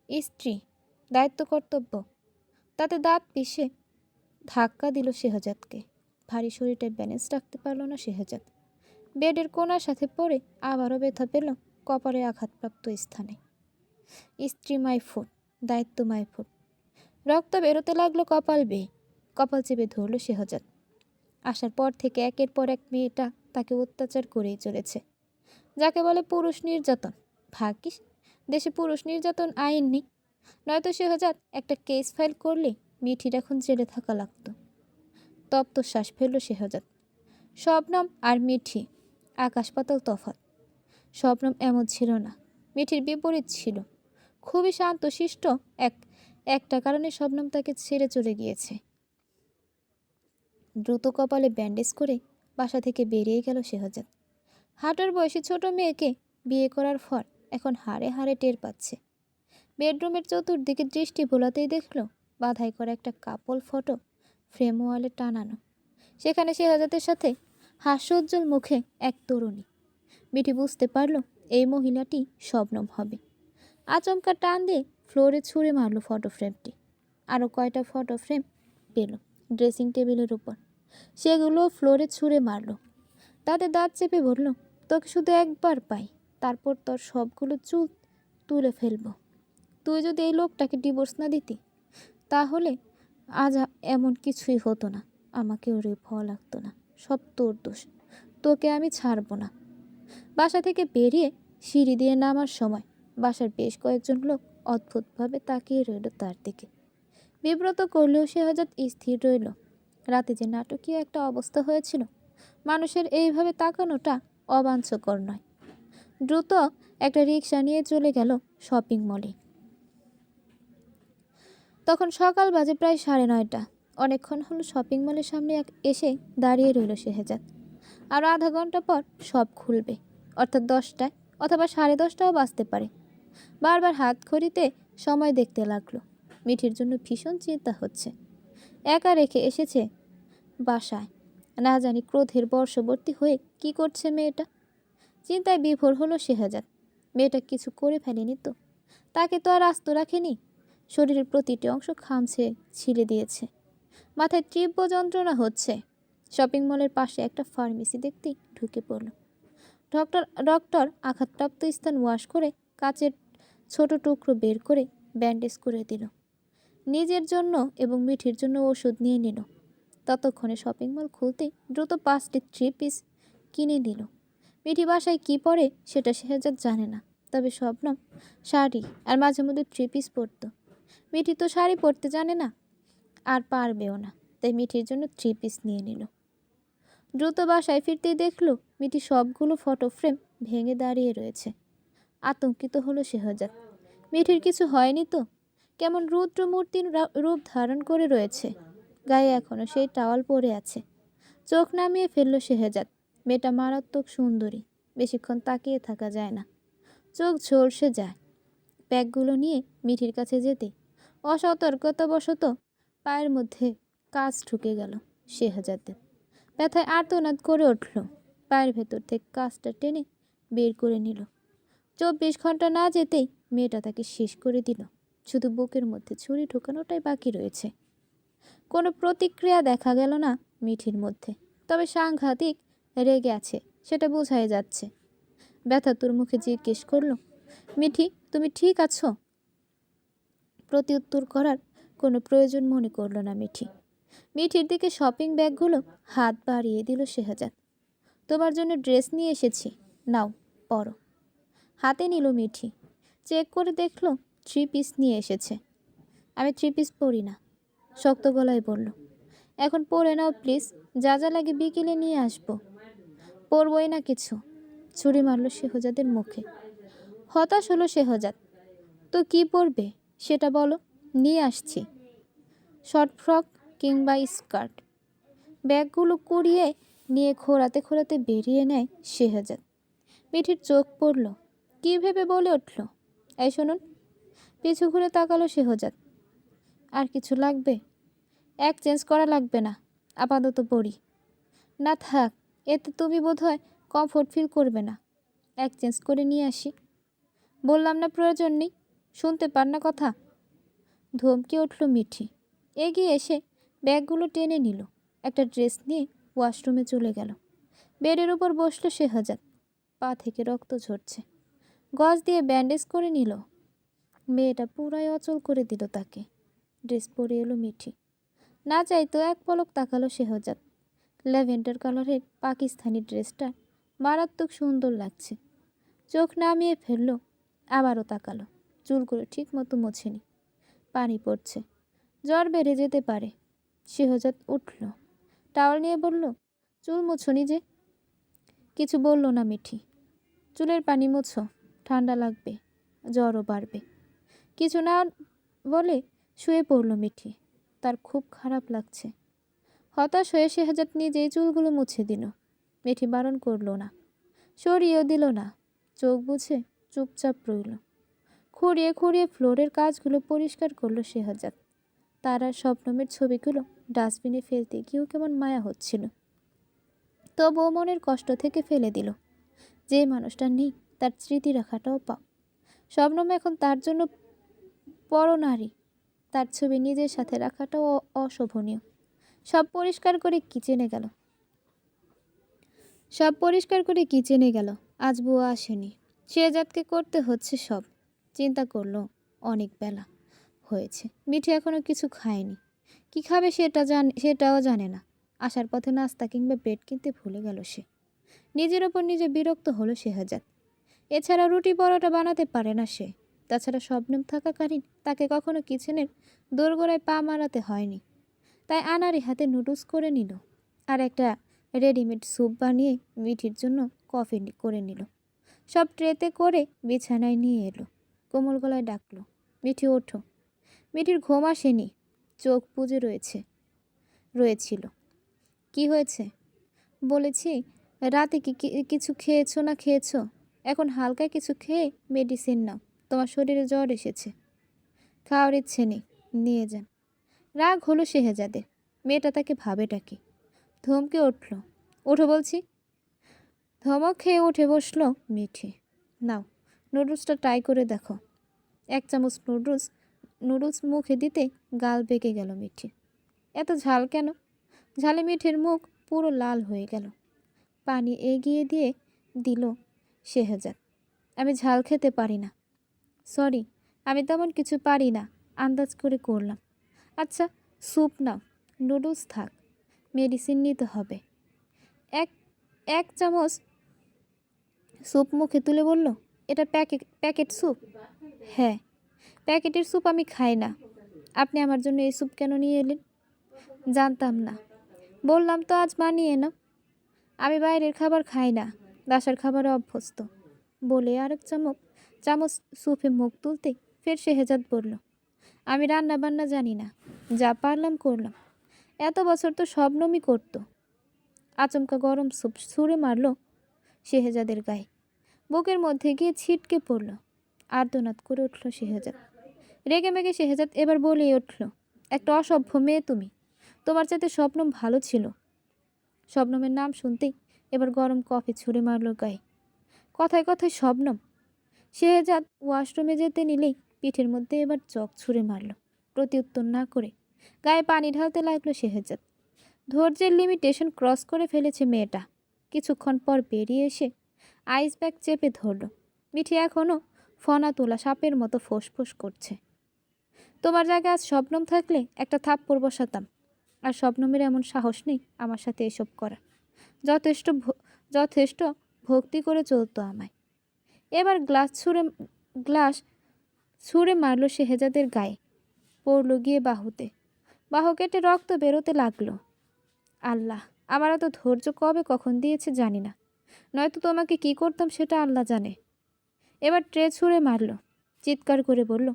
স্ত্রী, দায়িত্ব কর্তব্য, তাতে দাঁত পিষে ধাক্কা দিল শেহজাদকে। ভারী শরীরটায় ব্যালেন্স রাখতে পারল না শেহজাদ। বেডের কোণার সাথে পড়ে আবারও ব্যথা পেল কপালে আঘাতপ্রাপ্ত স্থানে। স্ত্রী মাই ফুট, দায়িত্ব মাই ফুট। রক্ত বেরোতে লাগলো কপাল বেয়ে। কপাল চেপে ধরল শেহজাদ। আসার পর থেকে একের পর এক মেয়েটা তাকে অত্যাচার করেই চলেছে, যাকে বলে পুরুষ নির্যাতন। ভাগ্যিস দেশে পুরুষ নির্যাতন আইন নেই, নয়তো শেহজাদ একটা কেস ফাইল করলে মিঠির এখন জেলে থাকা লাগতো। তপ্ত শ্বাস ফেলল শেহজাদ। শবনম আর মিঠি আকাশ পাতাল তফাৎ। শবনম এমন ছিল না, মিঠির বিপরীত ছিল। খুবই শান্তশিষ্ট। একটা কারণে শবনম তাকে ছেড়ে চলে গিয়েছে। দ্রুত কপালে ব্যান্ডেজ করে বাসা থেকে বেরিয়ে গেল শেহজাদ। হাঁটার বয়সী ছোট মেয়েকে বিয়ে করার ফল এখন হাড়ে হাড়ে টের পাচ্ছে। বেডরুমের চতুর্দিকে দৃষ্টি ভোলাতেই দেখল বাধাই করা একটা কাপল ফটো ফ্রেম ওয়ালে টানানো। সেখানে শেহজাদের সাথে হাস্যোজ্জ্বল মুখে এক তরুণী। মিঠি বুঝতে পারল এই মহিলাটি শবনম হবে। আচমকা টান দিয়ে ফ্লোরে ছুঁড়ে মারল ফটো ফ্রেমটি। আরও কয়টা ফটো ফ্রেম পেল ড্রেসিং টেবিলের উপর, সেগুলো ফ্লোরে ছুঁড়ে মারল। তাতে দাঁত চেপে বলল, তোকে শুধু একবার পাই, তারপর তোর সবগুলো চুল তুলে ফেলবো। তুই যদি এই লোকটাকে ডিভোর্স না দিতি, তাহলে আজ এমন কিছুই হতো না। আমাকেও রেপ হওয়া লাগতো না। সব তোর দোষ। তোকে আমি ছাড়বো না। বাসা থেকে বেরিয়ে সিঁড়ি দিয়ে নামার সময় বাসার বেশ কয়েকজন লোক অদ্ভুতভাবে তাকিয়ে রইল তার দিকে। বিব্রত করলেও শেহজাদ স্থির রইল। রাতে যে নাটকীয় একটা অবস্থা হয়েছিল, মানুষের এইভাবে তাকানোটা অবাঞ্ছকর নয়। দ্রুত একটা রিক্সা নিয়ে চলে গেল শপিং মলে। তখন সকাল বাজে প্রায় 9:30। অনেকক্ষণ হলো শপিং মলের সামনে এসে দাঁড়িয়ে রইল শেহজাদ। আর আধা ঘন্টা পর সব খুলবে, অর্থাৎ 10টায় অথবা 10:30টাও বাজতে পারে। বারবার হাত ঘড়িতে সময় দেখতে লাগলো। মিঠির জন্য ভীষণ চিন্তা হচ্ছে। একা রেখে এসেছে বাসায়, না জানি ক্রোধের বর্ষবর্তী হয়ে কি করছে মেয়েটা। চিন্তায় বিভোর হলো শেহজাদ। মেয়েটা কিছু করে ফেলেনি তো? তাকে তো আর আস্ত রাখেনি। শরীরের প্রতিটি অংশ খামছে ছিলে দিয়েছে। মাথায় তীব্র যন্ত্রণা হচ্ছে। শপিং মলের পাশে একটা ফার্মেসি দেখতেই ঢুকে পড়ল। ডক্টর আঘাতপ্রাপ্ত স্থান ওয়াশ করে কাচের ছোট টুকরো বের করে ব্যান্ডেজ করে দিল। নিজের জন্য এবং মিঠির জন্য ওষুধ নিয়ে নিল। ততক্ষণে শপিং মল খুলতেই দ্রুত 5টি 3 পিস কিনে নিল। মিঠি বাসায় কী পরে সেটা শেহজাদ জানে না, তবে শবনম শাড়ি আর মাঝে মধ্যে 3 পিস পরত। মিঠি তো শাড়ি পরতে জানে না, আর পারবেও না, তাই মিঠির জন্য 3 পিস নিয়ে নিল। দ্রুত বাসায় ফিরতেই দেখল মিঠি সবগুলো ফটো ফ্রেম ভেঙে দাঁড়িয়ে রয়েছে। আতঙ্কিত হলো শেহজাদ। মিঠির কিছু হয়নি তো? কেমন রুদ্র মূর্তির রূপ ধারণ করে রয়েছে। গায়ে এখনও সেই টাওয়াল পরে আছে। চোখ নামিয়ে ফেলল শেহজাদ। মেয়েটা মারাত্মক সুন্দরী, বেশিক্ষণ তাকিয়ে থাকা যায় না, চোখ ঝলসে যায়। ব্যাগগুলো নিয়ে মিঠির কাছে যেতে অসতর্কতাবশত পায়ের মধ্যে কাঁচ ঢুকে গেল শেহজাদের। ব্যথায় আর্তনাদ করে উঠল। পায়ের ভেতর থেকে কাঁচটা টেনে বের করে নিল। 24 ঘন্টা না যেতেই মেয়েটা তাকে শেষ করে দিল। শুধু বুকের মধ্যে ছুরি ঢোকানোটাই বাকি রয়েছে। কোনো প্রতিক্রিয়া দেখা গেল না মিঠির মধ্যে, তবে সাংঘাতিক রেগে আছে সেটা বোঝাই যাচ্ছে। ব্যথাতুর মুখে জিজ্ঞেস করল, মিঠি তুমি ঠিক আছো? প্রত্যুত্তর করার কোনো প্রয়োজন মনে করল না মিঠি। মিঠির দিকে শপিং ব্যাগগুলো হাত বাড়িয়ে দিল শেহজাদ। তোমার জন্য ড্রেস নিয়ে এসেছি, নাও পরো। হাতে নিল মিঠি। চেক করে দেখল 3 পিস নিয়ে এসেছে। আমি 3 পিস পরি না, শক্ত গলায় বলল। এখন পরে নাও প্লিজ, যা যা লাগে বিকেলে নিয়ে আসবো। পরবই না কিছু, ছুরি মারল শেহজাদের মুখে। হতাশ হলো শেহজাদ। তো কি পরবে সেটা বলো, নিয়ে আসছি। শর্ট ফ্রক কিংবা স্কার্ট। ব্যাগগুলো কুড়িয়ে নিয়ে খোঁড়াতে খোঁড়াতে বেরিয়ে নেয় শেহজাদ। মিঠির চোখ পড়ল, কী ভেবে বলে উঠল, এই শুনুন। পিছু ঘুরে তাকালো শেহজাদ। আর কিছু লাগবে? চেঞ্জ করা লাগবে না, আপাতত পড়ি। না থাক, এতে তুমি বোধহয় কমফোর্ট ফিল করবে না। চেঞ্জ করে নিয়ে আসি। বললাম না প্রয়োজন নেই, শুনতে পার না কথা? ধমকে উঠল মিঠি। এগিয়ে এসে ব্যাগগুলো টেনে নিল। একটা ড্রেস নিয়ে ওয়াশরুমে চলে গেল। বেডের উপর বসলো শেহজাদ। পা থেকে রক্ত ঝরছে। গজ দিয়ে ব্যান্ডেজ করে নিল। মেয়েটা পুরাই অচল করে দিল তাকে। ড্রেস পরে এলো মিঠি। না চাইতো এক পলক তাকালো শেহজাদ। ল্যাভেন্ডার কালারের পাকিস্তানি ড্রেসটা মারাত্মক সুন্দর লাগছে। চোখ নামিয়ে ফেললো, আবারও তাকালো। চুলগুলো ঠিক মতো মোছেনি, পানি পড়ছে, জ্বর বেড়ে যেতে পারে। শেহজাদ উঠল, টাওয়াল নিয়ে বলল, চুল মুছনি যে? কিছু বলল না মিঠি। চুলের পানি মুছো, ঠান্ডা লাগবে, জ্বরও বাড়বে। কিছু না বলে শুয়ে পড়ল মিঠি। তার খুব খারাপ লাগছে। হতাশ হয়ে শেহজাদ নিজেই চুলগুলো মুছে দিল। মিঠি বারণ করল না, সরিয়েও দিল না। চোখ বুঝে চুপচাপ রইল। খুঁড়িয়ে খুঁড়িয়ে ফ্লোরের কাজগুলো পরিষ্কার করলো শেহজাদ। তার আর স্বপ্নমের ছবিগুলো ডাস্টবিনে ফেলতে গিয়েও কেমন মায়া হচ্ছিল। তবুও মনের কষ্ট থেকে ফেলে দিল। যে মানুষটা নেই তার স্মৃতি রাখাটাও পাপ। শবনম এখন তার জন্য পরনারী। তার ছবি নিজের সাথে রাখাটাও অশোভনীয়। সব পরিষ্কার করে কিচেনে গেল। আজ বুয়া আসেনি। শেহজাদকে করতে হচ্ছে সব। চিন্তা করলো, অনেক বেলা হয়েছে, মিঠি এখনো কিছু খায়নি। কি খাবে সেটাও জানে না। আসার পথে নাস্তা কিংবা ব্রেড কিনতে ভুলে গেল সে। নিজের ওপর নিজে বিরক্ত হলো শেহজাদ। এছাড়া রুটি পরোটা বানাতে পারে না সে। তাছাড়া শবনম থাকাকালীন তাকে কখনো কিচেনের দোরগোড়ায় পা মারাতে হয়নি। তাই আনাড়ি হাতে নুডলস করে নিল, আর একটা রেডিমেড স্যুপ বানিয়ে মিঠির জন্য কফি করে নিল। সব ট্রেতে করে বিছানায় নিয়ে এলো। কোমল গলায় ডাকলো, মিঠি ওঠো। মিঠির ঘুম আসেনি, চোখ বুজে রয়েছিল। কি হয়েছে? বলেছি রাতে কিছু খেয়েছো না খেয়েছো? এখন হালকা কিছু খেয়ে মেডিসিন নাও, তোমার শরীরে জ্বর এসেছে। খাওয়ার ইচ্ছে নেই, নিয়ে যান। রাগ হলো শেহজাদের। মেয়েটা তাকে ভাবেটা কি? ধমকে উঠল, ওঠো বলছি। ধমক খেয়ে উঠে বসলো মিঠি। নাও, নুডলসটা ট্রাই করে দেখো। এক চামচ নুডলস মুখে দিতে গাল বেঁকে গেল মিঠি। এত ঝাল কেন? ঝালে মিঠির মুখ পুরো লাল হয়ে গেল। পানি এগিয়ে দিয়ে দিল শেহজাদ। আমি ঝাল খেতে পারি না। সরি, আমি তেমন কিছু পারি না, আন্দাজ করে করলাম। আচ্ছা, স্যুপ নাও, নুডলস থাক, মেডিসিন নিতে হবে। এক এক চামচ স্যুপ মুখে তুলে বলল, এটা প্যাকেট স্যুপ? হ্যাঁ, প্যাকেটের স্যুপ আমি খাই না। আপনি আমার জন্য এই স্যুপ কেন নিয়ে এলেন? জানতাম না। বললাম তো আজ বানিয়ে নাও। আমি বাইরের খাবার খাই না, বাসার খাবারে অভ্যস্ত। বলে আরেক চামচ স্যুপে মুখ তুলতে ফের শেহজাদ বলল, আমি রান্না বান্না জানি না, যা পারলাম করলাম। এত বছর তো শবনমই করতো। আচমকা গরম স্যুপ ছুঁড়ে মারল শেহজাদের গায়ে। বুকের মধ্যে গিয়ে ছিটকে পড়ল। আর্তনাদ করে উঠল শেহজাদ। রেগে মেগে শেহজাদ এবার বলেই উঠল, একটা অসভ্য মেয়ে তুমি। তোমার চাইতে শবনম ভালো ছিল। শবনমের নাম শুনতেই এবার গরম কফি ছুঁড়ে মারল গায়ে। কথায় কথায় শবনম। শেহজাদ ওয়াশরুমে যেতে নিলেই পিঠের মধ্যে এবার চক ছুঁড়ে মারল। প্রতিউত্তর না করে গায়ে পানি ঢালতে লাগলো শেহজাদ। ধৈর্যের লিমিটেশন ক্রস করে ফেলেছে মেয়েটা। কিছুক্ষণ পর বেরিয়ে এসে আইস ব্যাগ চেপে ধরল। মিঠি এখনও ফনা তোলা সাপের মতো ফোঁসফোঁস করছে। তোমার জায়গায় আজ শবনম থাকলে একটা থাপ্পড় বসাতাম। আর শবনমের এমন সাহস নেই আমার সাথে এসব করা। যথেষ্ট ভক্তি করে চলতো আমায়। এবার গ্লাস ছুঁড়ে মারল শেহজাদের গায়ে। পড়ল গিয়ে বাহুতে। বাহু কেটে রক্ত বেরোতে লাগলো। আল্লাহ, আমার এত ধৈর্য কখন দিয়েছে জানি না। নয়তো তোমাকে কি করতাম সেটা আল্লাহ জানে। এবার ট্রে ছুঁড়ে মারল। চিৎকার করে বলল,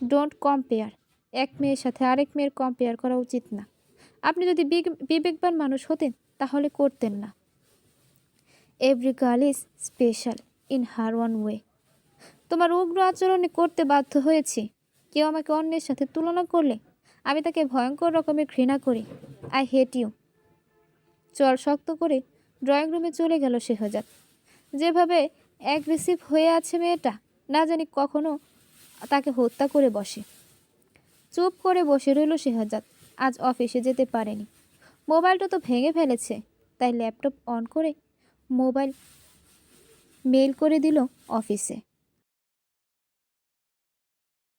ডোন্ট কম্পেয়ার। এক মেয়ের সাথে আরেক মেয়ের কম্পেয়ার করা উচিত না। আপনি যদি বিবেকবান মানুষ হতেন তাহলে করতেন না। Every girl is special in her one way. তোমার উগ্র আচরণে করতে বাধ্য হয়েছি। কেউ আমাকে অন্যের সাথে তুলনা করলে আমি তাকে ভয়ঙ্কর রকমের ঘৃণা করি। I hate you. চল শক্ত করে ড্রয়িং রুমে চলে গেল শেহজাদ। যেভাবে অ্যাগ্রেসিভ হয়ে আছে মেয়েটা, না জানি কখনো তাকে হত্যা করে বসে। চুপ করে বসে রইল শেহজাদ। আজ অফিসে যেতে পারেনি। মোবাইলটা তো ভেঙে ফেলেছে। তাই ল্যাপটপ অন করে মেইল করে দিল অফিসে।